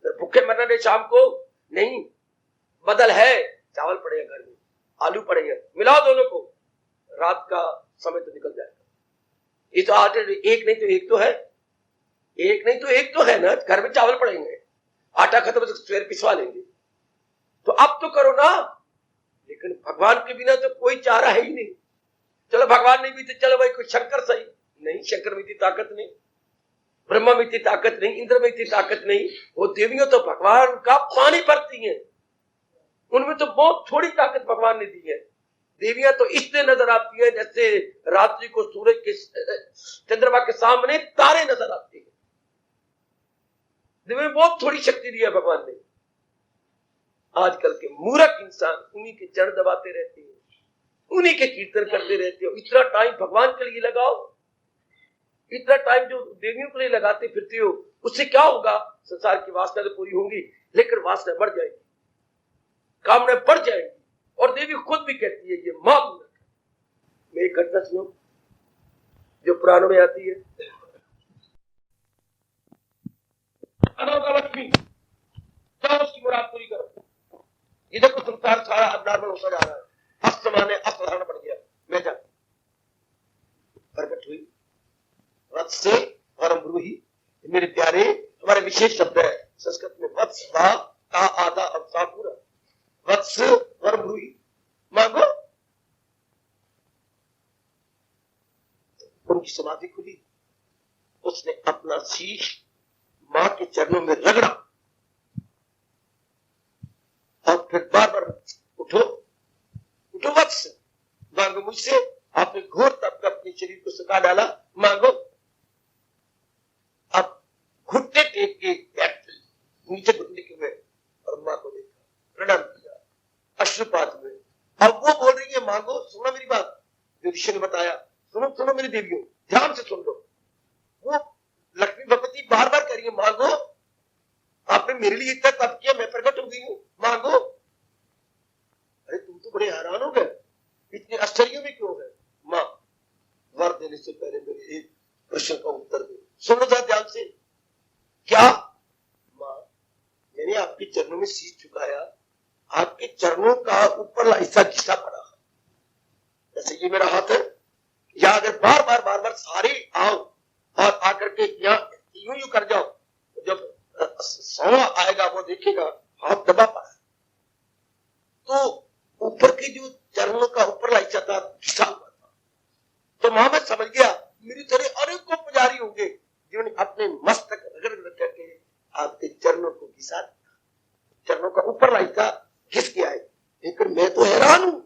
भूखे मरना नहीं, शाम को नहीं, बदल है, चावल पड़ेगा घर में, आलू पड़ेगा, मिलाओ दोनों को, रात का समय तो निकल जाएगा। ये तो आटे एक नहीं तो एक तो है, एक नहीं तो एक तो है ना। घर में चावल पड़ेंगे, आटा खत्म तो सवेरे पिसवा लेंगे, तो अब तो करो ना। लेकिन भगवान के बिना तो कोई चारा है ही नहीं। चलो भगवान नहीं भी तो चलो भाई कोई शंकर सही, नहीं शंकर में इतनी ताकत नहीं, ब्रह्मा में इतनी ताकत नहीं, इंद्र में इतनी ताकत नहीं। वो देवियां तो भगवान का पानी भरती हैं, उनमें तो बहुत थोड़ी ताकत भगवान ने दी है। देवियां तो इसलिए नजर आती है जैसे रात्रि को सूरज के चंद्रमा के सामने तारे नजर आते हैं। देवी में बहुत थोड़ी शक्ति दी है भगवान ने। आजकल के मूर्ख इंसान उन्हीं के चरण दबाते रहते हैं, उन्हीं के कीर्तन करते रहते हो। इतना टाइम भगवान के लिए लगाओ, इतना टाइम जो देवियों के लिए लगाते फिरते हो, उससे क्या होगा? संसार की वासना तो पूरी होंगी, लेकिन वासना बढ़ जाएगी, कामना बढ़ जाएगी। और देवी खुद भी कहती है ये मां मूर्ख है। मैं एक घटना सुनो जो पुराणों में आती है। लक्ष्मी जाओ उसकी मुराद पूरी करो। ये देखो संसार सारा अब नॉर्मल होता जा रहा है, अस्तमाने असाधारण बन गया। मैं जा प्रकट हुई वत्स और ब्रूहि, मेरे प्यारे हमारे विशेष शब्द है संस्कृत में। वत्स वा का आधा अवसा पूरा, वत्स और ब्रूहि मांगो। उनकी समाधि खुली, उसने अपना शीश मां के चरणों में रगड़ा और फिर बार बार उठो उठो वत्स, मांगो मुझसे। आपने घोर तप कर अपने शरीर को सुखा डाला, मांगो। अब घुटने टेक के नीचे घुटने के हुए और मां को देखा, प्रणाम किया, अश्रुपात हुए। अब वो बोल रही है मांगो। सुनो मेरी बात, जो ऋषि ने बताया, सुनो सुनो मेरी देवियों, ध्यान से सुन लो। वो लक्ष्मी भगवती बार बार कह रही है मांगो, आपने मेरे लिए इतना तप किया, मैं प्रकट हो गई हूं, मांगो। अरे तुम तो बड़े हैरान हो गए, इतने आश्चर्य में क्यों है? मां वर देने से पहले मेरे एक प्रश्न का उत्तर दो, सुनो जरा ध्यान से। क्या? मां मैंने आपके चरणों में शीश झुकाया, आपके चरणों का ऊपर हिस्सा घिसा पड़ा है, जैसे ये मेरा हाथ है, या अगर बार बार सारे आओ और आकर के यहाँ यूं कर जाओ, जब सोना आएगा वो देखेगा हाथ दबा पड़ा है, तो ऊपर के जो चरणों का ऊपर हिस्सा था घिसा हुआ था। तो मां मैं समझ गया मेरी तरह अनेकों पुजारी होंगे जिन्होंने अपने मस्तक रगड़ रगड़ करके आपके चरणों को घिसा दिया, चरणों का ऊपर हिस्सा घिस गया है। लेकिन मैं तो हैरान हूं,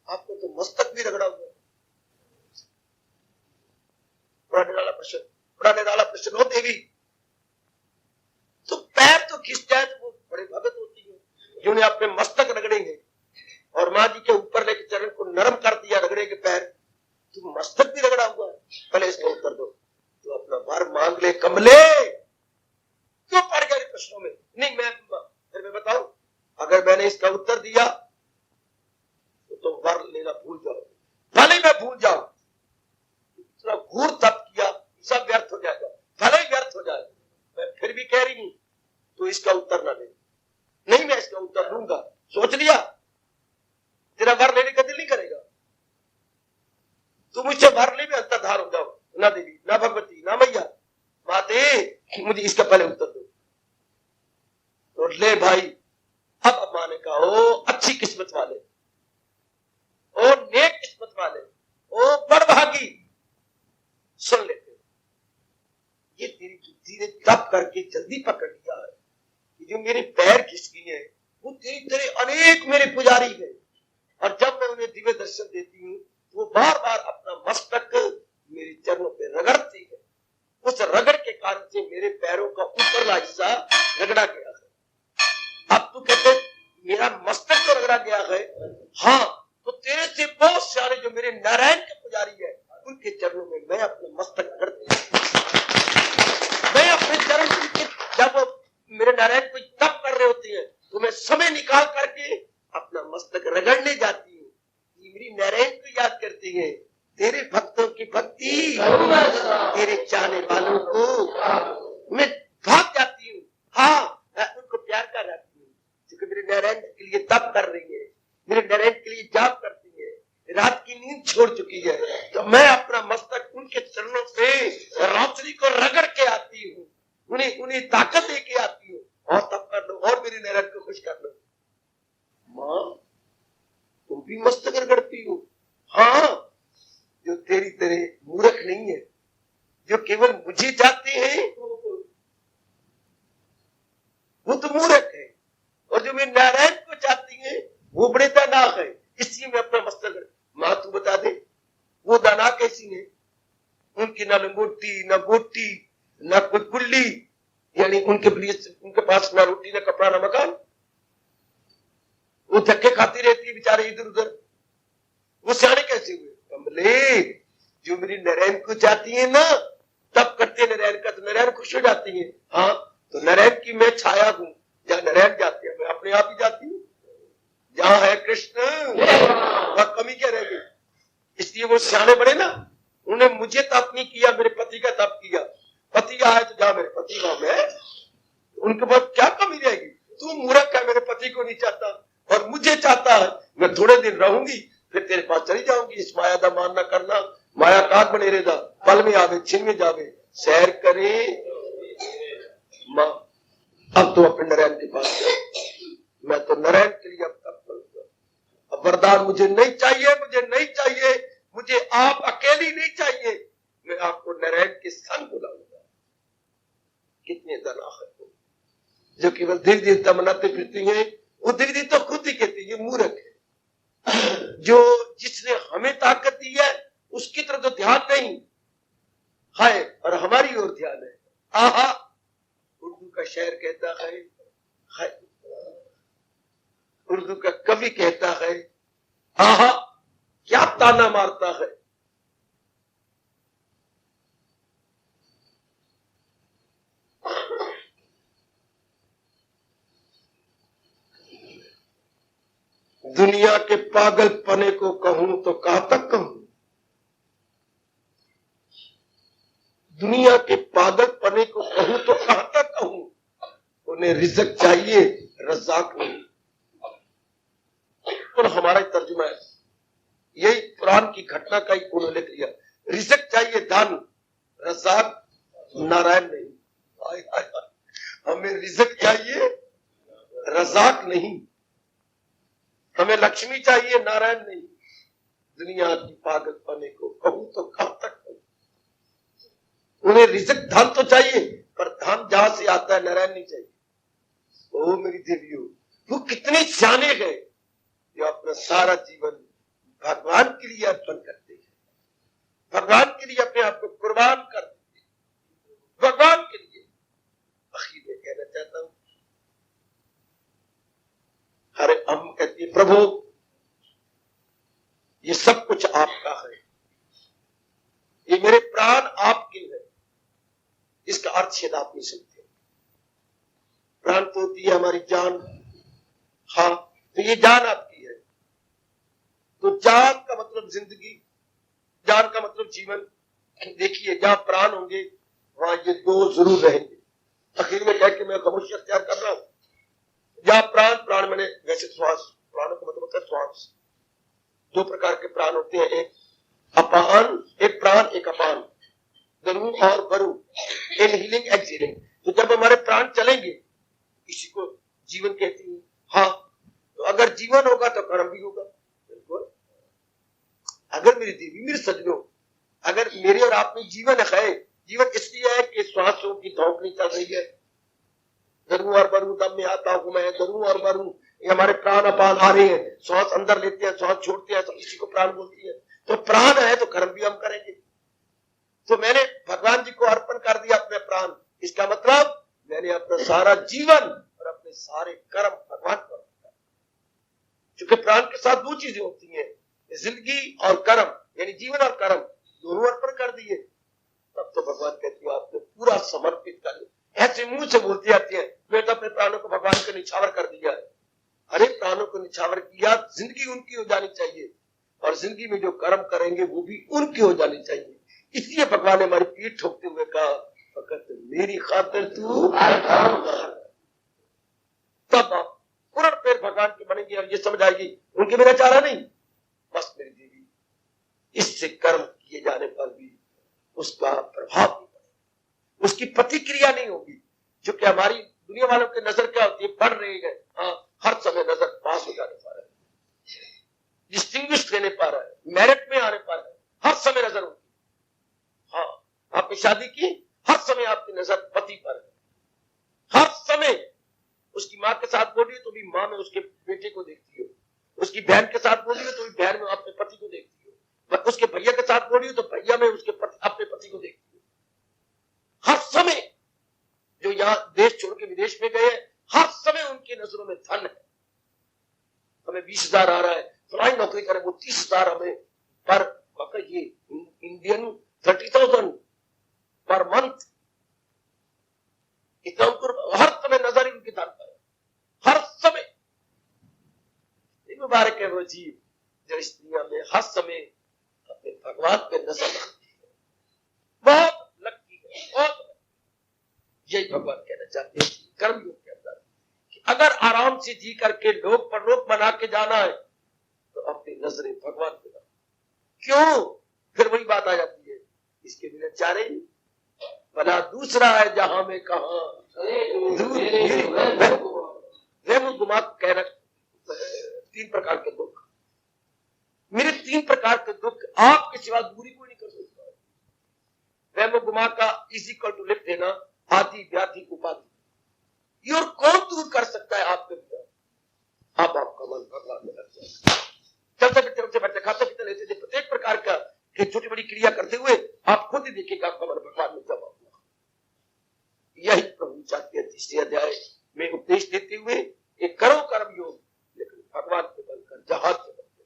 आपको तो मस्तक भी रगड़ा हुआ। बड़ा निराला प्रश्न हो देवी, तो पैर तो घिस जाए तो वो बड़े भगत होती है, जिन्होंने अपने मस्तक रगड़ेंगे और मां जी के ऊपर लेके चरण को नरम कर दिया, रगड़े के पैर, तो मस्तक भी रगड़ा हुआ है। पहले इसका उत्तर दो, तो अपना वर मांग ले कमले। क्यों पड़ गया प्रश्नों में? नहीं मैं बताऊं, अगर मैंने इसका उत्तर दिया तो वर लेना भूल जाओ, भले मैं भूल जाऊं, इतना घोर तप किया, सब व्यर्थ हो जाएगा, भले ही व्यर्थ हो जाए। मैं फिर भी कह रही हूं तो इसका उत्तर ना दे। नहीं मैं इसका उत्तर दूंगा, सोच लिया, तेरा वर लेने का दिल नहीं करेगा, तू मुझसे वर ले भी अंतर्धार हो जाओ। ना देवी, ना भगवती, ना मैया, माते मुझे इसका पहले उत्तर दो। तो ले भाई, अब माँ ने कहा ओ अच्छी किस्मत वाले, ओ नेक किस्मत वाले, ओ बड़भागी, सुन लेते, ये तेरी बुद्धि ने तप करके जल्दी पकड़ लिया है। ये जो मेरे पैर घिस गए हैं वो तेरी तरह अनेक मेरे पुजारी हैं, और जब मैं उन्हें दिव्य दर्शन देती हूँ वो बार बार अपना मस्तक मेरे चरणों पे रगड़ती है। उस रगड़ के कारण से मेरे पैरों का ऊपरला हिस्सा रगड़ा गया है। अब तू कहते मेरा मस्तक तो रगड़ा गया है, हाँ, तो तेरे से बहुत सारे जो मेरे नारायण के पुजारी है उनके चरणों में मैं अपना मस्तक रगड़ती हूँ। मैं अपने चरण जब मेरे नारायण को तप कर रहे होते हैं तो मैं समय निकाल करके अपना मस्तक रगड़ने जाती हूँ। ये मेरी नारायण को याद करती है, तेरे भक्तों की भक्ति, तेरे चाहने वालों को मैं भाग जाती हूँ। हाँ, मैं उनको प्यार कर रही हूँ क्योंकि मेरे नारायण के लिए तप कर रही है, मेरे नारायण के लिए जाप करती है, रात की नींद छोड़ चुकी है, तो मैं अपना मस्तक उनके तुम्हें नारायण को चाहती है, वो बड़े दानाक है, इसलिए मैं अपना मस्तक। माँ तू बता दे वो दाना कैसी है? उनकी ना लंगोटी, ना बोटी, ना कोई कुल्ली, यानी उनके पास ना रोटी, ना कपड़ा, ना मकान। वो धक्के खाती रहती है बेचारे इधर उधर। वो सियाने कैसे हुए? कमले, जो मेरी नारायण को चाहती है ना, तब करते हैं नारायण का, तो नारायण खुश हो जाती है। हाँ, तो नारायण की मैं छाया हूं, जहां नारायण जाती है मैं अपने आप ही जाती हूँ। जहां है कृष्ण वह कमी क्या रह गई? इसलिए वो सियाने बड़े ना, उन्होंने मुझे तप नहीं किया, मेरे पति का तप किया। पति आए तो जहां मेरे पति वहां मैं, उनके पास क्या कमी रहेगी? तू मूर्ख है, मेरे पति को नहीं चाहता और मुझे चाहता है। मैं थोड़े दिन रहूंगी फिर तेरे पास चली जाऊंगी। इस माया का मान न करना, माया काग बने रहेगा, पल में आवे छिन में जावे। सैर करे मां, अब तो अपने नारायण के पास जाओ। मैं तो नारायण के लिए अब तक करूंगा। अब वरदान मुझे नहीं चाहिए, मुझे नहीं चाहिए, मुझे आप अकेली नहीं चाहिए, मैं आपको नारायण के संग बुलाऊंगा। कितने दाना है जो केवल देवी देवता मनाते फिरती हैं, वो देवी देवता खुद ही कहती है ये मूर्ख है। जो जिसने हमें ताकत दी है उसकी तरफ तो ध्यान नहीं है और हमारी ओर ध्यान है। आहा, उर्दू का शायर कहता है, उर्दू का कवि कहता है, आहा क्या ताना मारता है। दुनिया के पागलपने को कहूं तो कहां तक कहूं? दुनिया के पागलपने को कहूं तो कहां तक कहूं? उन्हें रिज़्क चाहिए, रज़ाक नहीं। और हमारा तर्जुमा है, यही कुरान की घटना का ही उन्होंने लिख लिया। रिज़्क चाहिए धन, रज़ाक नारायण नहीं। आय आय आय, हमें रिज़्क चाहिए, रज़ाक नहीं। हमें लक्ष्मी चाहिए, नारायण नहीं। दुनिया की पागलपने को कहूं तो कहां तक कहूं? उन्हें रिज़्क धन तो चाहिए, पर धन जहां से आता है नारायण नहीं चाहिए। ओ मेरी देवियों, वो कितने सियाने गए जो अपना सारा जीवन भगवान के लिए अर्पण करते हैं, भगवान के लिए अपने आप को कुर्बान कर देते हैं, भगवान के लिए। आखिर में कहना चाहता हूं, अरे हम कहती है प्रभु ये सब कुछ आपका है, ये मेरे प्राण आपके हैं। इसका अर्थ शायद आप नहीं समझते। प्राण तो होती है हमारी जान, हाँ, तो ये जान आपकी है। तो जान का मतलब जिंदगी, जान का मतलब जीवन। देखिए जहां प्राण होंगे वहां ये दो जरूर रहेंगे। आखिर में कह के मैं खामोशी अख्तियार कर रहा हूं। जहां प्राण, प्राण मैंने वैसे श्वास, प्राणों का मतलब होता है श्वास। दो प्रकार के प्राण होते हैं, एक अपान, एक प्राण, एक अपान, दरू और बरू, इनहेलिंग एक्सहेलिंग। तो जब हमारे प्राण चलेंगे इसी को जीवन कहती है। हाँ, तो अगर जीवन होगा तो कर्म भी होगा। बिल्कुल, अगर मेरी देवी, मेरे सज्जनों, अगर मेरे और आप में जीवन है, जीवन इसलिए है कि श्वासों की धौंकनी चल रही है। दरू और बरू, दम में आता हूं मैं, दरू और बरू, ये हमारे प्राण अपान आ रहे हैं। श्वास अंदर लेते हैं, श्वास छोड़ते हैं, तो इसी को प्राण बोलती है। तो प्राण है तो कर्म भी हम करेंगे। तो मैंने भगवान जी को अर्पण कर दिया अपने प्राण, इसका मतलब मैंने अपना सारा जीवन और अपने सारे कर्म भगवान को अर्पण कर। क्योंकि प्राण के साथ दो चीजें होती हैं, जिंदगी और कर्म, यानी जीवन और कर्म दोनों अर्पण कर दिए। तब तो भगवान कहती है आपको पूरा समर्पित कर दिया। ऐसे मुंह से बोलती आती है मैं तो अपने प्राणों को भगवान को निछावर कर दिया है। अरे प्राणों को निछावर किया, जिंदगी उनकी हो जानी चाहिए और जिंदगी में जो कर्म करेंगे वो भी उनकी हो जानी चाहिए। इसलिए भगवान ने हमारी पीठ ठोकते हुए कहा फकत मेरी खातिर तू कर्म कर। तब आप पूर्ण पैर भगवान के बनेंगे और ये समझ आएगी उनके बिना चारा नहीं। बस मेरी देवी, इससे कर्म किए जाने पर भी उसका प्रभाव नहीं पड़ेगा, उसकी प्रतिक्रिया नहीं होगी। जो कि हमारी दुनिया वालों की नजर क्या होती है, बढ़ रही है। हाँ, हर समय नजर पास हो जाने पा रहा है, डिस्टिंग्विश लेने पा रहा है, मेरिट में आने पा रहा है, हर समय नजर होगी। हाँ, आपने शादी की, हर समय आपकी नजर पति पर है, हर समय उसकी माँ के साथ बोल रही हो तो भी माँ में उसके बेटे को देखती हो, उसकी बहन के साथ बोल रही हो तो भी बहन में अपने पति को देखती हो, उसके भैया के साथ बोल रही हो तो भैया में उसके अपने पति को देखती हो। हर समय जो यहाँ देश छोड़ के विदेश में गए, हर समय उनकी नजरों में धन है। हमें 20,000 आ रहा है, फलाई नौकरी करें, वो 30,000 हमें पर ये इंडियन 30,000 पर मंथ, इतना उनको हर समय नजर उनकी धन पर है, हर समय। मुबारक है वो जीव जो इस दुनिया में हर समय अपने भगवान पे नजर रखती है, बहुत लगती है, बहुत। यही भगवान कहना चाहते हैं कर्म योग के अंदर कि अगर आराम से जी करके लोक परलोक बना के जाना है तो अपनी नजरें भगवान पे रखो। क्यों? फिर वही बात आ जाती है, इसके बिना चारे नहीं, भला दूसरा है जहां में कहा गुमा कहना। 3 प्रकार के दुख, मेरे 3 प्रकार के दुख आपके सिवा दूरी कोई नहीं कर सकता। वह गुमा का इज इक्वल टू लिख देना, आदि व्याधि उपाधि। और कौन दूर कर सकता है आपके बिना? आप आपका मन भगवान में लग जाए, चलते फिरते उनसे बैठते खाते पीते लेते थे, प्रत्येक प्रकार का छोटी बड़ी क्रिया करते हुए आप खुद ही देखिएगा आपका मन भगवान में जब होगा। यही प्रभु चाहते हैं 3 अध्याय में उपदेश देते हुए, एक करो कर्म योग, लेकिन भगवान के बनकर जहाज के बनकर,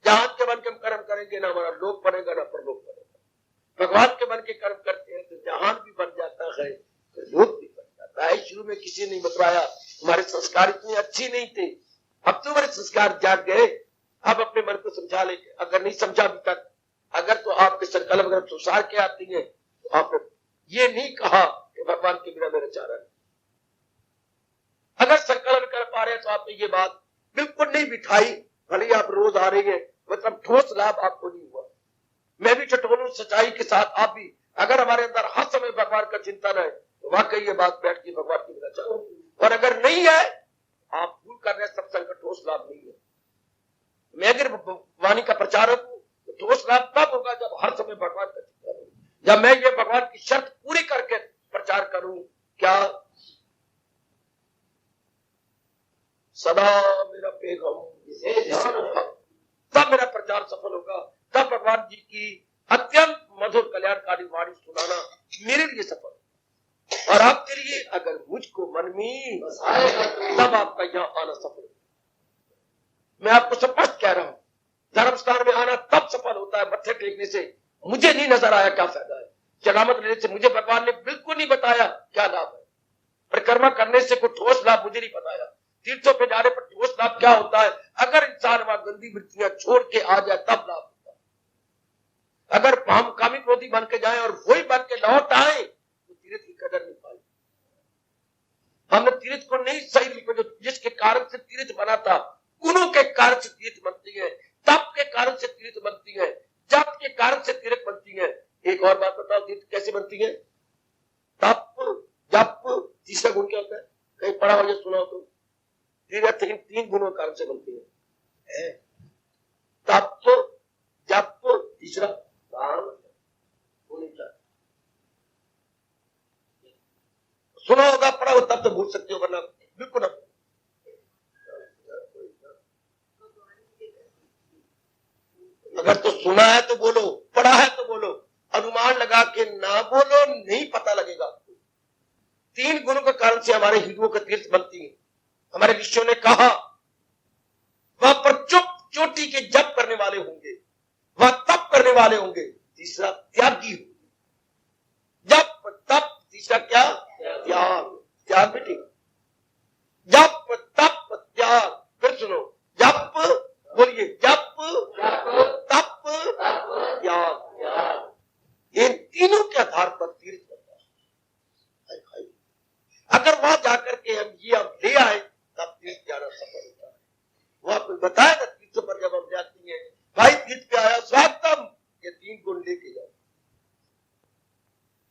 जहाज के बन के हम कर्म करेंगे ना हमारा लोक बनेगा ना परलोक बनेगा। भगवान के बन के कर्म करते हैं तो जहाज भी बन जाता है तो लोक भी बन जाता है। शुरू में किसी ने बताया हमारे संस्कार इतने अच्छे नहीं थे, अब तो हमारे संस्कार जाग गए, अब अपने मन को समझा लेंगे। अगर नहीं समझा अभी तक, अगर तो आपके संकल्प अगर संसार के आती है तो आपने ये नहीं कहा कि भगवान के बिना मेरा चारा नहीं। अगर संकल्प कर पा रहे हैं तो आपने ये बात बिल्कुल नहीं बिठाई, भले आप रोज आ रही है, मतलब ठोस लाभ आपको नहीं हुआ। मैं भी टटोलूं सच्चाई के साथ, आप भी। अगर हमारे अंदर हर समय भगवान का चिंतन है तो वाकई ये बात बैठ के भगवान के बिना चारा, और अगर नहीं है आप भूल कर रहे, सत्संग का ठोस लाभ नहीं है। मैं अगर वाणी का प्रचारक हूं तो ठोस लाभ तब होगा जब हर समय भगवान का चिंतन हो, जब मैं ये भगवान की शर्त पूरी करके प्रचार करूं, क्या सदा मेरा पैगाम, तब मेरा प्रचार सफल होगा, तब भगवान जी की अत्यंत मधुर कल्याणकारी वाणी सुनाना मेरे लिए सफल। और आपके लिए अगर मुझको मन में तब आपका यहाँ आना सफल। मैं आपको स्पष्ट कह रहा हूं, धर्म स्थान में आना तब सफल होता है, मत्थे टेकने से मुझे नहीं नजर आया क्या फायदा है, चलामत लेने से मुझे भगवान ने बिल्कुल नहीं बताया क्या लाभ है, परिक्रमा करने से कोई ठोस लाभ मुझे नहीं बताया, तीर्थों पे जाने पर ठोस लाभ क्या होता है। अगर इंसान वहां गंदी वृत्तियां छोड़ के आ जाए तब लाभ होता है। अगर हम कामी क्रोधी बन के जाए और वही बन के लौट आए तो तीर्थ की कदर नहीं पाई। हमने तीर्थ को नहीं सही जो जिसके कारण से तीर्थ बना था, गुणों के कारण से तीर्थ बनती है, तप के कारण से तीर्थ बनती है, जप के कारण से तीर्थ बनती है। एक और बात बताओ, तीर्थ कैसे बनती है? तप, जप, तीसरा गुण क्या होता है? कहीं पढ़ा हो या सुना हो तो? तीर्थ इन 3 गुणों के कारण से बनती है, तप, जप, तीसरा दान। सुना होगा, पढ़ा हो तब तो भूल सकते हो, वरना बिल्कुल। अगर तो सुना है तो बोलो, पढ़ा है तो बोलो, अनुमान लगा के ना बोलो, नहीं पता लगेगा आपको। 3 गुणों के कारण से हमारे हिंदुओं का तीर्थ बनती है। हमारे ऋषियों ने कहा वहां पर चुप चोटी के जप करने वाले होंगे, वहां तप करने वाले होंगे, तीसरा त्यागी होंगे। जप तप, तीसरा क्या? त्याग। त्याग बेटी, जप तप त्याग। फिर सुनो, जप, बोलिए, जप तप त्याग। इन तीनों के आधार पर तीर्थ बनता है। अगर वहां जाकर के हम ये ले आए तब तीर्थ जाना सफल होता है। वहां कोई बताया ना, तीर्थ पर जब हम जाती है, भाई तीर्थ पे आया स्वागतम, ये 3 गुण लेके जाओ,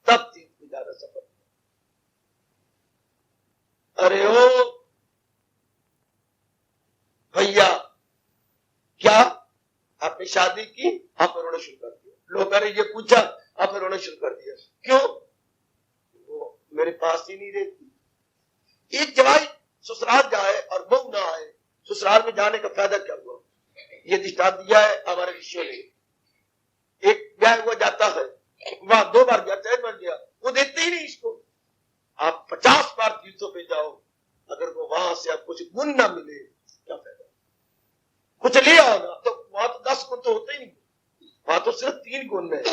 तब तीर्थ पे जाना सफल। अरे ओ भैया, क्या आपने शादी की? आपने रोना शुरू कर दिया। लोगों ने ये पूछा, आपने रोना शुरू कर दिया। क्यों? वो मेरे पास ही नहीं रहती। एक जवाई ससुराल जाए और बहू ना आए, ससुराल में जाने का फायदा क्या हुआ? ये दृष्टांत दिया है हमारे ऋषियों ने। एक ब्याह हुआ जाता है, वहां 2 बार गया, 3 बार गया, वो देते ही नहीं इसको। आप 50 बार तीर्थों पे जाओ, अगर वो वहां से आप कुछ गुण ना मिले क्या फायदा? कुछ ले आओ ना, तो वहां तो 10 गुण तो होते ही नहीं, वहां तो सिर्फ 3 गुण है।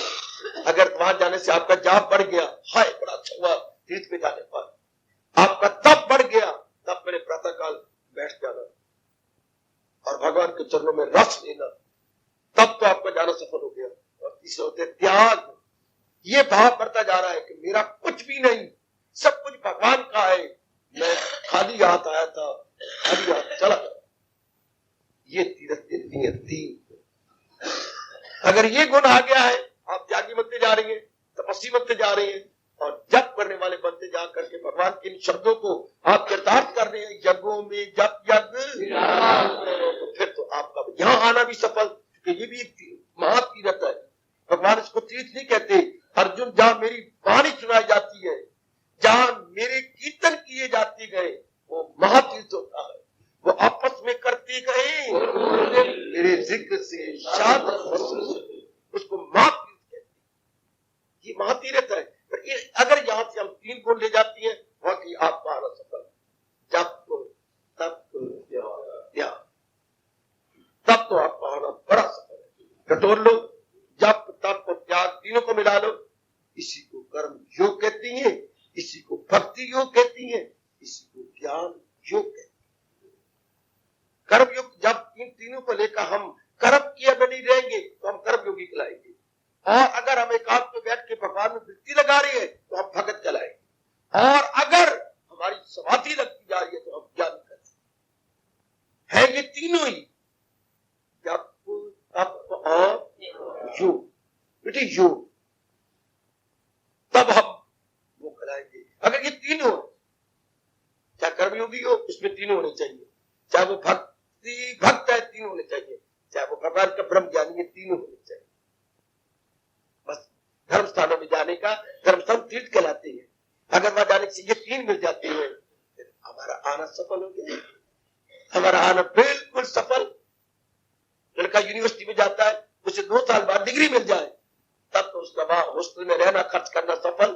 अगर वहां जाने से आपका जाप बढ़ गया, हाय बड़ा अच्छा हुआ तीर्थ पे जाने पर, आपका तप बढ़ गया, तब मैंने प्रातः काल बैठ जाना और भगवान के चरणों में रस लेना, तब तो आपका जाना सफल हो गया। और तीसरे होते त्याग। ये भाव बढ़ता जा रहा है कि मेरा कुछ भी नहीं, सब कुछ भगवान का है, मैं खाली हाथ आया था, खाली हाथ चला गया। ये तीर्थ 3। अगर ये गुण आ गया है, आप त्यागी बनते जा रही हैं, तपस्वी बनते जा रहे हैं और जप करने वाले बनते जा करके भगवान के इन शब्दों को आप चरितार्थ कर रहे हैं, यज्ञों में जप यज्ञ, तो फिर तो आपका यहां आना भी सफल, क्योंकि ये भी एक महातीर्थ है। भगवान इसको तीर्थ नहीं कहते। अर्जुन, जहां मेरी वाणी सुनाई जाती है, जहां मेरे कीर्तन किए जाते गए, वो महातीर्थ होता है। वो आपस में करते गए मेरे जिक्र से शांत, उसको महातीर्थ कहते हैं। ये महातीर्थ है। पर अगर यहां से हम 3 गुण ले जाती हैं, वहां की आपका आना सफल। जब तब तब तो आपका आना बड़ा सफल है। कटोर लो, जब तब को त्याग, तीनों को मिला लो। इसी को कर्म योग कहती है, इसी को भक्ति योग कहती है, इसी को ज्ञान योग कहती है। कर्म योग, जब इन तीनों को लेकर हम कर्म किए बनी रहेंगे तो हम कर्म योगी कहलाएंगे। और अगर हम एकांत में बैठ के भगवान में वृत्ति लगा रही है तो हम भगत कहलाएंगे। और अगर हमारी समाधि लगती जा रही है तो हम ज्ञान कहलाएंगे। है ये तीनों ही, जप तप और योग, बेटे योग, तब हम वो कहलाएंगे। अगर ये तीनों, चाहे कर्मयोगी हो, इसमें तीनों होने चाहिए, चाहे वो भक्त है, तीनों होने चाहिए, चाहे वो भगवान का ब्रह्म ज्ञानी है, तीनों होने चाहिए। बस धर्म स्थानों में जाने का, धर्म स्थान तीर्थ कहलाते हैं। अगर वहां जाने से ये 3 मिल जाते हैं, फिर हमारा आना सफल हो गया। हमारा आना बिल्कुल सफल। लड़का यूनिवर्सिटी में जाता है, उसे 2 साल बाद डिग्री मिल जाए, तब तो उसका वहां हॉस्टल में रहना, खर्च करना सफल।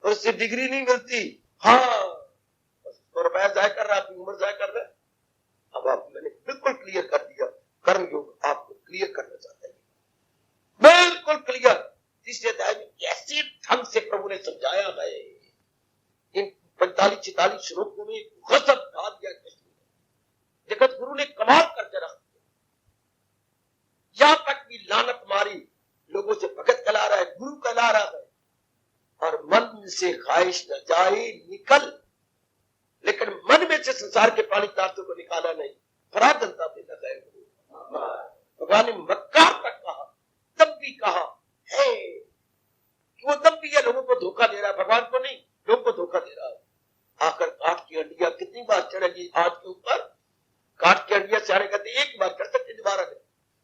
और उससे डिग्री नहीं मिलती, हाँ बस तो रुपया जाया कर रहा है, अपनी उम्र जाया कर रहा है। अब आप, मैंने बिल्कुल क्लियर कर दिया, कर्म योग आपको क्लियर करना चाहता है, बिल्कुल क्लियर। तीसरे अध्याय में कैसे ढंग से प्रभु ने समझाया है, इन 45-46 श्लोकों में गजब ढा दिया कृष्ण ने। जगत गुरु ने कमाल करके रख दिया। यहां तक भी लानत मारी, लोगों से भगत कहला रहा है, गुरु कहला रहा है, और मन से ख्वाहिश न जाए निकल। लेकिन मन में से संसार के प्राणी तात्व को निकाला नहीं, पराधनता पे न गए। भगवान ने मक्कार तक कहा, तब भी कहा है कि वो तब भी ये लोगों को धोखा दे रहा है, भगवान को नहीं, लोगों को धोखा दे रहा है। आकर काट की हड्डियां कितनी बार चढ़ेगी आज के ऊपर, काट की हड्डियां चढ़े कहते एक बार कर सकते, दोबारा नहीं।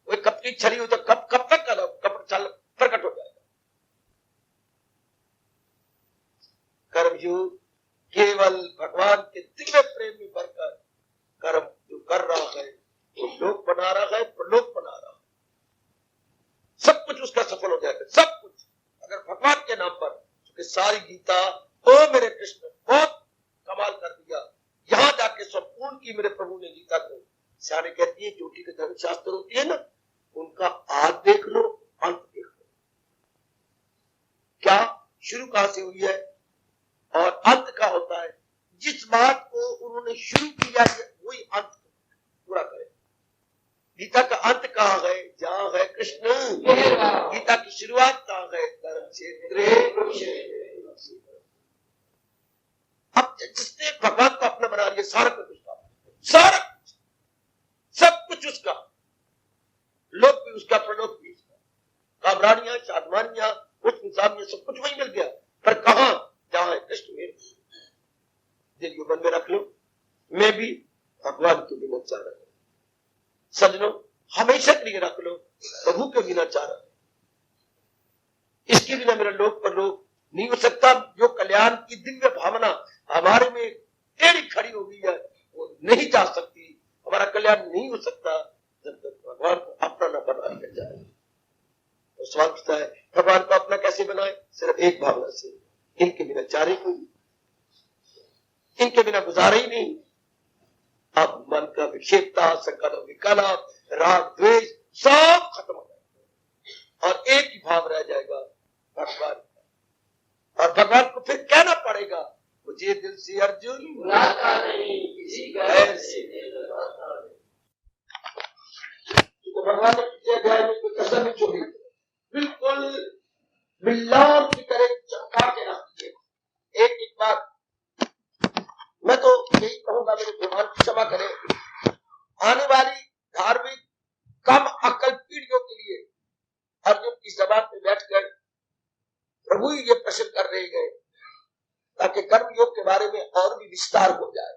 वो कब की छड़ी हो तो कब तक का कपड़ प्रकट हो जाएगा। कर्मयोग केवल भगवान के दिव्य प्रेम में भरकर कर्म जो कर रहा है, वो लोक बना रहा है, प्रलोक बना रहा है, सब कुछ उसका सफल हो जाएगा, सब कुछ। अगर भगवान के नाम पर, क्योंकि सारी गीता, ओ मेरे कृष्ण बहुत कमाल कर दिया, यहां जाके संपूर्ण की मेरे प्रभु ने गीता को। सारे कहती है ज्योति के धर्म शास्त्र होती है ना, उनका आद देख लो, अंत देख लो, क्या शुरू कहां से हुई है और अंत का होता है। जिस बात को उन्होंने शुरू किया है वही अंत पूरा करे। गीता का अंत कहां है? जहां है कृष्ण। गीता की शुरुआत कहां है? धर्म क्षेत्र। अब जिसने भगवान को अपना बना लिया, सारा कुछ उसका, सारा कुछ, सब कुछ उसका, लोक भी उसका, प्रलोक भी उसका, कामरानियां, साधवानियां, कुछ इंसानियां, सब कुछ वही मिल गया। पर कहां? जहां है कृष्ण मेरे। दिल को मन में रख लो, मैं भी भगवान के बिना चाह रहा हूं। सजनों, हमेशा के लिए रख लो, प्रभु के बिना चाह रहा हूं। इसके बिना मेरा लोक पर लोक नहीं हो सकता। जो कल्याण की दिव्य भावना हमारे में टेढ़ी खड़ी हो गई है, वो नहीं जा सकती, हमारा कल्याण नहीं हो सकता जब तक भगवान को अपना न बना लिया जाए। तो सवाल पूछता है भगवान को अपना कैसे बनाए? सिर्फ एक भावना से, इनके बिना चारे कोई, इनके बिना गुजारा ही नहीं। अब मन का विक्षेपता, संकल्प, विकल्प, राग, द्वेष सब खत्म हो जाएगा और एक ही भाव रह जाएगा, भगवान। और भगवान को फिर कहना पड़ेगा मुझे दिल से अर्जुन नाता नहीं, किसी गैर से दिल नाता नहीं। तो भगवान ने पिछले अध्याय में कोई कसर नहीं छोड़ी, बिल्कुल बिल्लार की तरह चमका के रख दिए। एक एक बात मैं तो यही कहूंगा, मेरे भगवान क्षमा करें, आने वाली धार्मिक कम अकल पीढ़ियों के लिए अर्जुन की जबान पे बैठकर प्रभु ही ये प्रश्न कर रहे गए ताकि कर्म योग के बारे में और भी विस्तार हो जाए।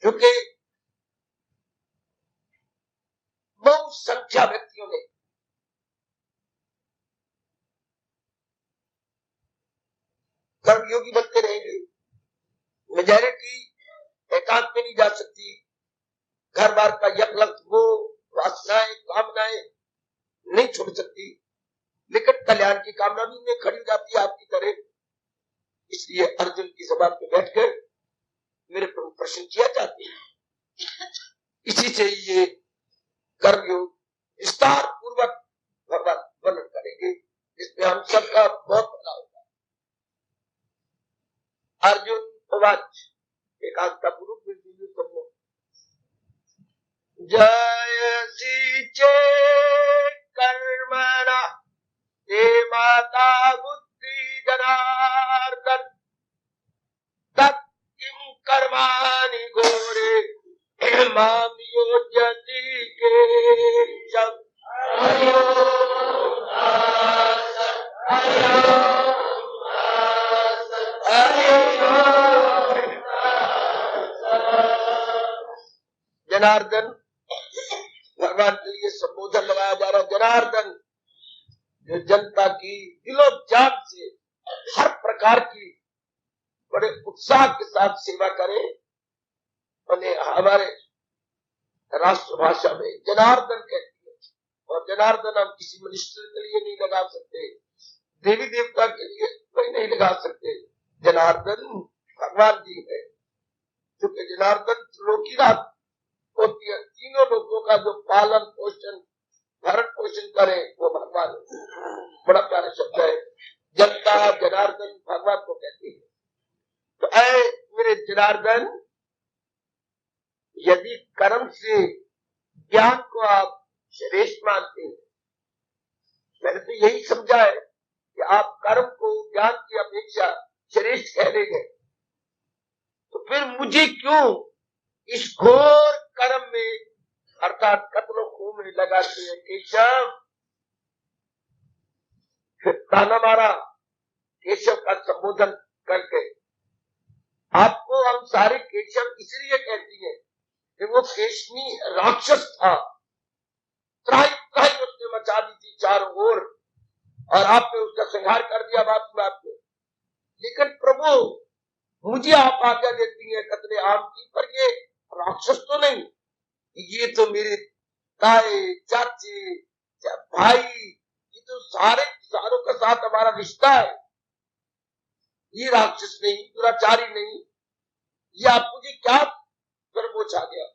क्योंकि बहु संख्या व्यक्तियों ने कर्मयोगी बनते रहेंगे, मेजॉरिटी एकांत में नहीं जा सकती, घर बार का यकलक वो वासनाएं कामनाएं नहीं छोड़ सकती, लेकिन कल्याण की कामना भी उन्हें खड़ी हो जाती है आपकी तरह। इसलिए अर्जुन की जबान पे बैठकर मेरे प्रभु प्रश्न किया चाहते हैं। इसी से ये कर्मयोग विस्तार पूर्वक भगवान वर्णन करेंगे, जिसमें हम सबका बहुत भला होगा। अर्जुन उवाच, एकांता पूर्वक भी सबको जयसी चेत् कर्मणा ते माता बुद्धि जनार्दन तत् किं कर्माणि घोरे मां योजयति केशव। जनार्दन भगवान के लिए संबोधन लगाया जा रहा है। जनार्दन जो जनता की दिलो जान से हर प्रकार की बड़े उत्साह के साथ सेवा करे, उन्हें हमारे राष्ट्रभाषा में जनार्दन कहती है। और जनार्दन हम किसी मनुष्य के लिए नहीं लगा सकते, देवी देवता के लिए कोई नहीं लगा सकते। जनार्दन भगवान जी है, क्योंकि जनार्दन त्रिलोकीनाथ होती है, तीनों लोगों का जो पालन पोषण भरण पोषण करे वो भगवान। बड़ा प्यारा शब्द है, जनता जनार्दन भगवान को कहती है। तो ऐ मेरे जनार्दन, यदि कर्म से ज्ञान को आप श्रेष्ठ मानते हैं, मैंने तो यही समझा है कि आप कर्म को ज्ञान की अपेक्षा श्रेष्ठ कह रहे हैं, तो फिर मुझे क्यों इस घोर कर्म में अर्थात कत्लो खून में लगाते हैं केशव। फिर ताना मारा केशव का संबोधन करके। आपको हम सारे केशव इसलिए कहती हैं कि वो केशनी राक्षस था, त्राही त्राही उसने मचा दी थी चारों ओर, और आपने उसका संहार कर दिया बात बात में। लेकिन प्रभु मुझे आप आज्ञा देती है कतले आम की, पर ये राक्षस तो नहीं, ये तो मेरे ताए चाचे भाई, ये तो सारों के साथ हमारा रिश्ता है। ये राक्षस नहीं, दुराचारी नहीं, ये आप मुझे क्या गर्मोच आ गया।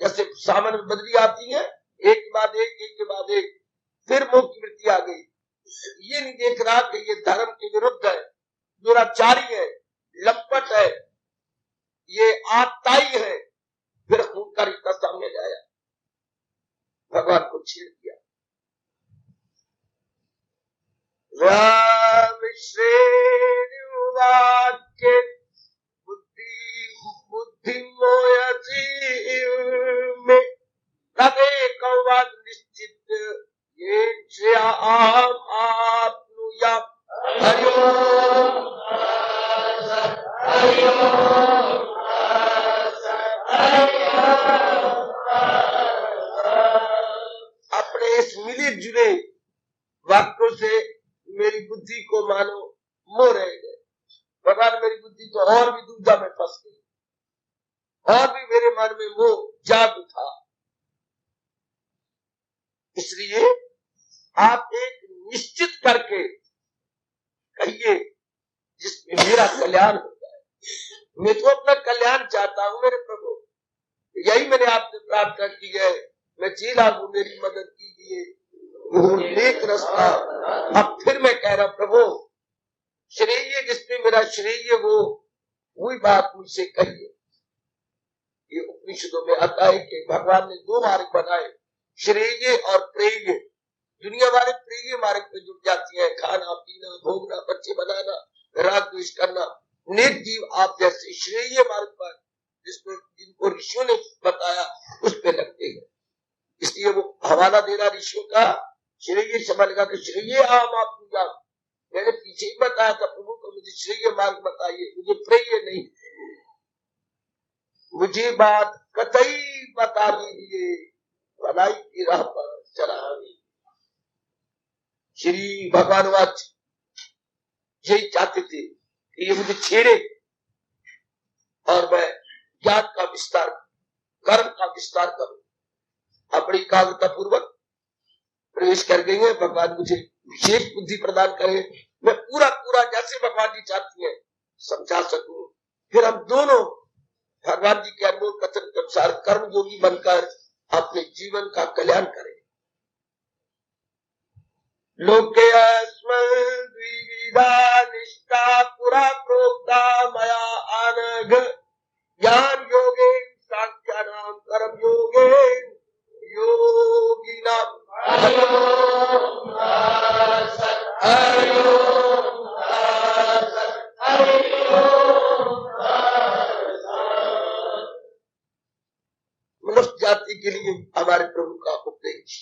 जैसे सावन में बदली आती है, एक के बाद एक, एक के बाद एक, फिर मोह की वृत्ति आ गई। ये नहीं देख रहा कि ये धर्म के विरुद्ध है, दुराचारी है, लंपट है, ये आताई है। फिर खून का रिश्ता सामने लाया, भगवान को छेड़ दिया। राम श्रेणु वाक्य बुद्धि मोयसी में तबे कौवाद निश्चित ये आम आपनुया। हरिओम हरिओम। अपने इस मिले जुले वाक्यों से मेरी बुद्धि को मानो मोह रहे गए। भगवान मेरी में फंस गई और भी मेरे मन में वो जाग उठा। इसलिए आप एक निश्चित करके कहिए जिसमें मेरा कल्याण हो जाए। मैं तो अपना कल्याण चाहता हूं मेरे प्रभु, यही मैंने आपसे प्रार्थना की है। मैं चीला हूं, मेरी मदद कीजिए, वो नेक रास्ता। अब फिर मैं कह रहा प्रभु श्रेय जिसमें मेरा श्रेय वो वही बात मुझसे कहिए। ये उपनिषदों में आता है कि भगवान ने दो मार्ग बनाए, श्रेय और प्रेय। दुनिया वाले प्रेय मार्ग पे जुट जाती है, खाना पीना भोगना बच्चे बनाना राग द्वेष करना। नेक जीव आप जैसे श्रेय मार्ग पर जिसको जिनको ऋषियों ने बताया उस पे लगते हैं। इसलिए वो हवाला दे रहा ऋषियों का, श्रेय समझ का श्रेय आम आप पूजा। मैंने पीछे ही बताया था प्रभु को मुझे श्रेय मार्ग बताइए, मुझे प्रेय नहीं, मुझे बात कतई बता दीजिए, भलाई की राह पर चला। श्री भगवान वाच यही चाहते थे कि ये मुझे छेड़े और मैं ज्ञान का विस्तार कर्म का विस्तार करूं। अपनी एकाग्रता पूर्वक प्रवेश कर गई है। भगवान मुझे विशेष बुद्धि प्रदान करे, मैं पूरा पूरा जैसे भगवान जी चाहती है समझा सकूं। फिर हम दोनों भगवान जी के अनुभव कथन के अनुसार कर्म योगी बनकर अपने जीवन का कल्याण करें। लोके द्विविधा निष्ठा पुरा प्रोक्ता मया अनघ ज्ञान योगे सांख्यानाम कर्म योगे योगिनाम। मनुष्य जाति के लिए हमारे प्रभु का उपदेश,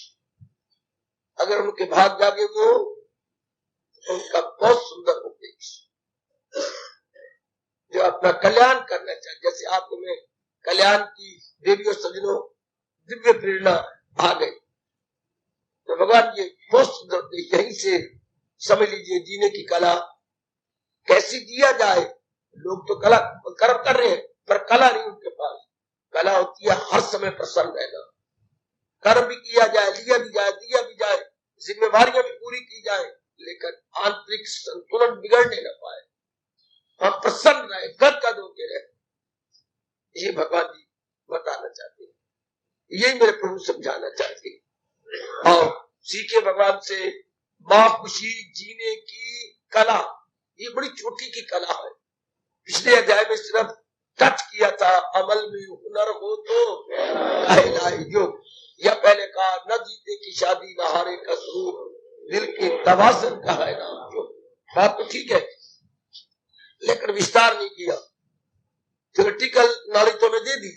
अगर उनके भाग जागे वो उनका बहुत सुंदर उपदेश जो अपना कल्याण करना चाहिए। जैसे आपको में कल्याण की देवी और सजनों दिव्य प्रेरणा आ गई तो भगवान ये बहुत सुंदर उपदेश यहीं से समझ लीजिए। जीने की कला कैसी जिया जाए। लोग तो कला कर्म कर रहे हैं पर कला नहीं उनके पास। कला होती है हर समय प्रसन्न रहना, कर्म भी किया जाए, लिया भी जाए, दिया भी जाए, जिम्मेवारियां भी पूरी की जाए, लेकिन आंतरिक संतुलन बिगड़ने न पाए, हम प्रसन्न रहे, गदगद होके रहे। ये भगवान जी बताना चाहते हैं, यही मेरे प्रभु समझाना चाहते हैं। और सीखे भगवान से खुशी जीने की कला, ये बड़ी छोटी की कला है। पिछले अध्याय में सिर्फ टच किया था, अमल में हुनर हो तो कहलाए योग। या पहले कहा न जीते की शादी न हारे का स्वरूप, दिल के तवासन का है नाम योग। बात तो ठीक है लेकिन विस्तार नहीं किया। थ्योरेटिकल नॉलेज तो मैं दे दी,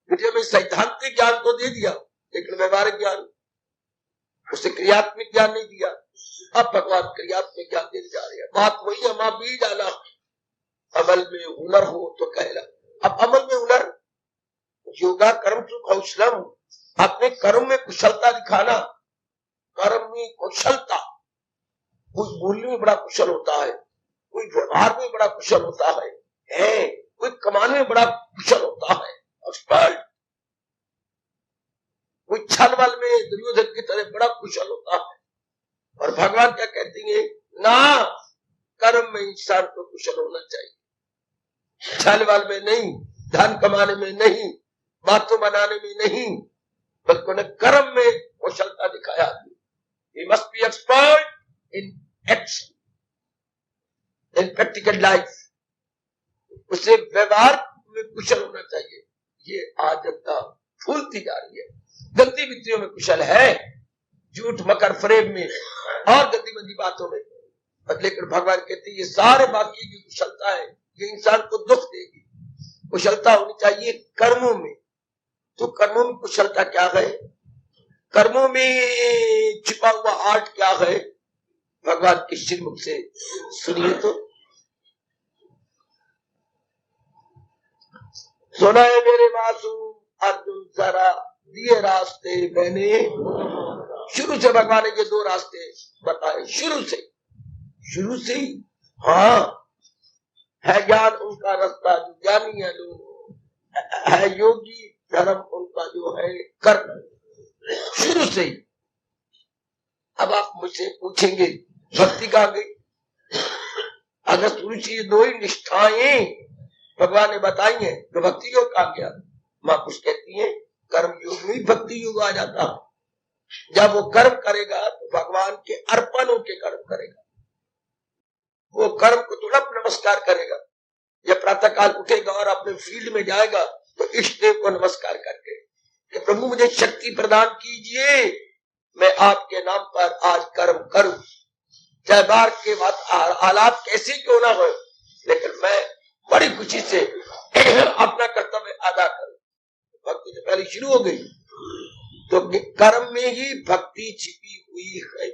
वीडियो में सैद्धांतिक ज्ञान तो दे दिया, लेकिन व्यवहारिक ज्ञान उसे क्रियात्मक ज्ञान नहीं दिया। अब भगवान क्रियात्मक ज्ञान देने जा रहे हैं। बात वही है, मां बीज डाला अमल में हुनर हो तो कहला। अब अमल में हुनर, योगा कर्म तो कौशलम, अपने कर्म में कुशलता दिखाना। कर्म में कुशलता, कोई बोलने में बड़ा कुशल होता है, कोई व्यवहार में बड़ा कुशल होता है, कोई कमाने में बड़ा कुशल होता है, एक्सपर्ट। कोई छल बल में दुर्योधन की तरह बड़ा कुशल होता है। और भगवान क्या कहती है ना, कर्म में इंसान को कुशल होना चाहिए, छल बल में नहीं, धन कमाने में नहीं, बातों बनाने में नहीं, बल्कि कर्म में कुशलता दिखाया। He must be expert in action, in practical life. उसे व्यवहार में कुशल होना चाहिए। ये आज जनता फूलती जा रही है, गंदी विधियों में कुशल है, झूठ मकर फरेब में और गंदी मंदी बातों में। लेकिन भगवान कहते ये सारे बाकी की कुशलता है, ये इंसान को दुख देगी। कुशलता होनी चाहिए कर्मों में। तो कर्मों में कुशलता क्या है, कर्मों में छिपा हुआ आर्ट क्या है, भगवान के श्रीमुख से सुनिए। तो सुना है मेरे मासूम अर्जुन, जरा दिए रास्ते मैंने। शुरू से भगवान ने ये दो रास्ते बताए, शुरू से ही। हाँ, है ज्ञान उनका रास्ता जो ज्ञानी है लोग, है योगी धर्म उनका जो है कर्म, शुरू से ही। अब आप मुझसे पूछेंगे भक्ति कहाँ गई? अगर शुरू से ये दो ही निष्ठाएं भगवान ने बताई है तो भक्ति योग कहाँ गया? माँ कुछ कहती है कर्म योग में भक्ति योग आ जाता है। जब वो कर्म करेगा तो भगवान के अर्पण होके कर्म करेगा, वो कर्म को थोड़ा नमस्कार करेगा। जब प्रातः काल उठेगा और अपने फील्ड में जाएगा तो इष्ट देव को नमस्कार करके कि प्रभु मुझे शक्ति प्रदान कीजिए, मैं आपके नाम पर आज कर्म करूं, चाहे बाहर के बाद हालात कैसे क्यों ना हो, लेकिन मैं बड़ी खुशी से अपना कर्तव्य अदा करूं। भक्ति तो पहले शुरू हो गई, तो कर्म में ही भक्ति छिपी हुई है।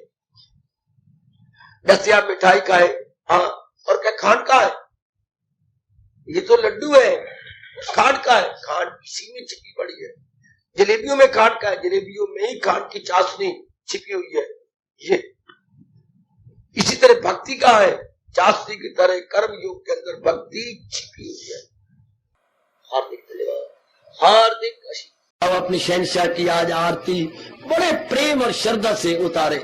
दसिया मिठाई का है, हाँ, और क्या खांड का है? ये तो लड्डू है, खांड का है, खांड इसी में छिपी पड़ी है। जलेबियों में खांड का है, जलेबियों में ही खांड की चाशनी छिपी हुई है। ये इसी तरह भक्ति का है, चाशनी की तरह कर्म योग के अंदर भक्ति छिपी हुई है। हार्दिक धन्यवाद, हार्दिक आशीर्वाद। अब अपनी शहंशाह की आज आरती बड़े प्रेम और श्रद्धा से उतारे।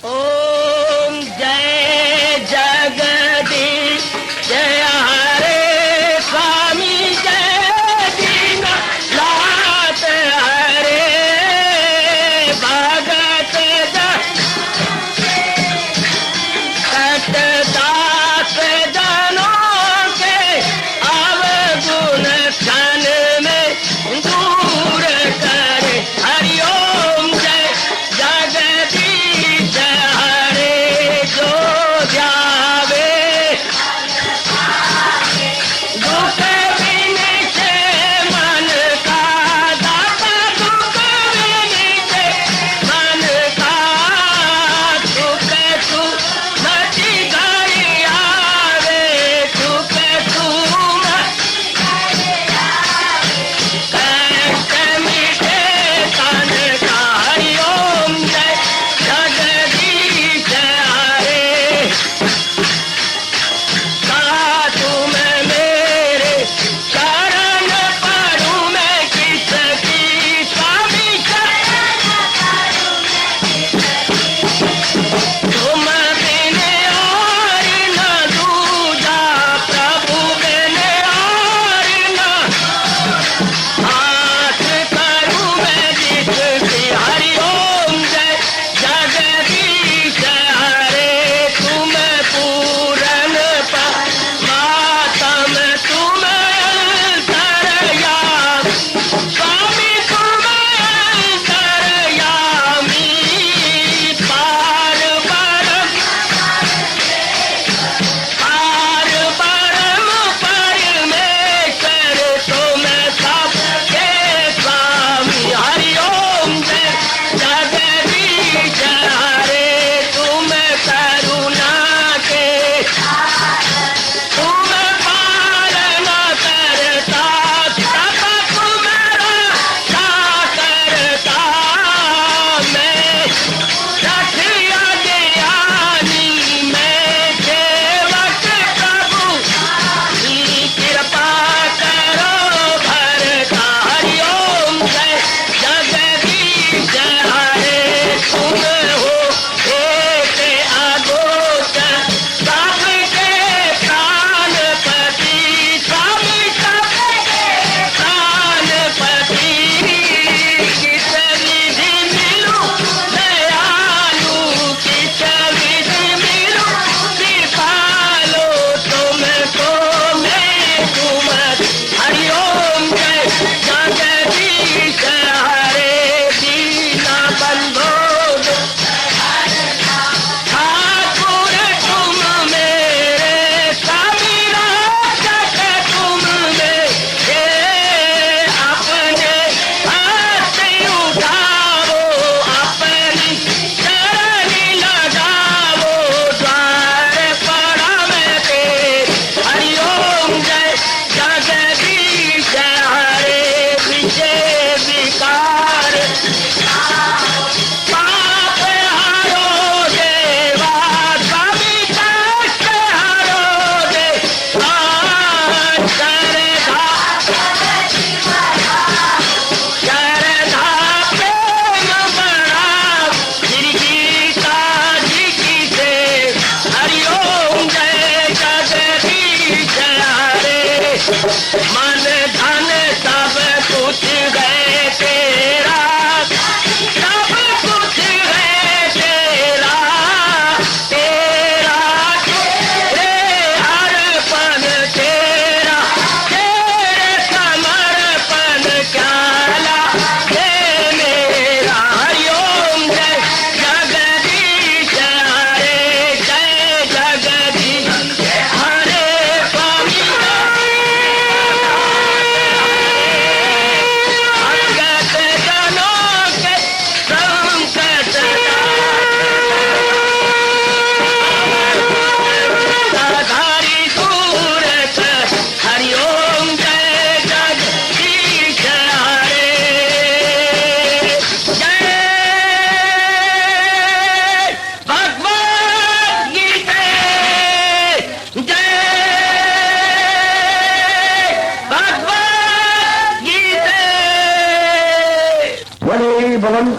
ओम जय जगदीश जय हरे स्वामी जय दीनानाथ हरे भगत दास जनों के अवगुण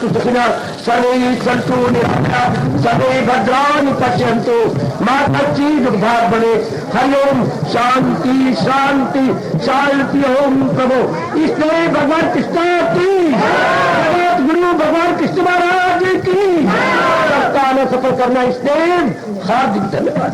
भद्रन्तु सुखिनः सर्वे सन्तु निरामयाः सर्वे भद्राणि पश्यन्तु मा कश्चित् दुःखभाग् भवेत्। हरि ओम शांति शांति शांति। ओम प्रभु इसलिए भगवान कृष्ण की जगत गुरु भगवान कृष्ण महाराज की सप्ताह में सफल करना इसलिए हार्दिक धन्यवाद।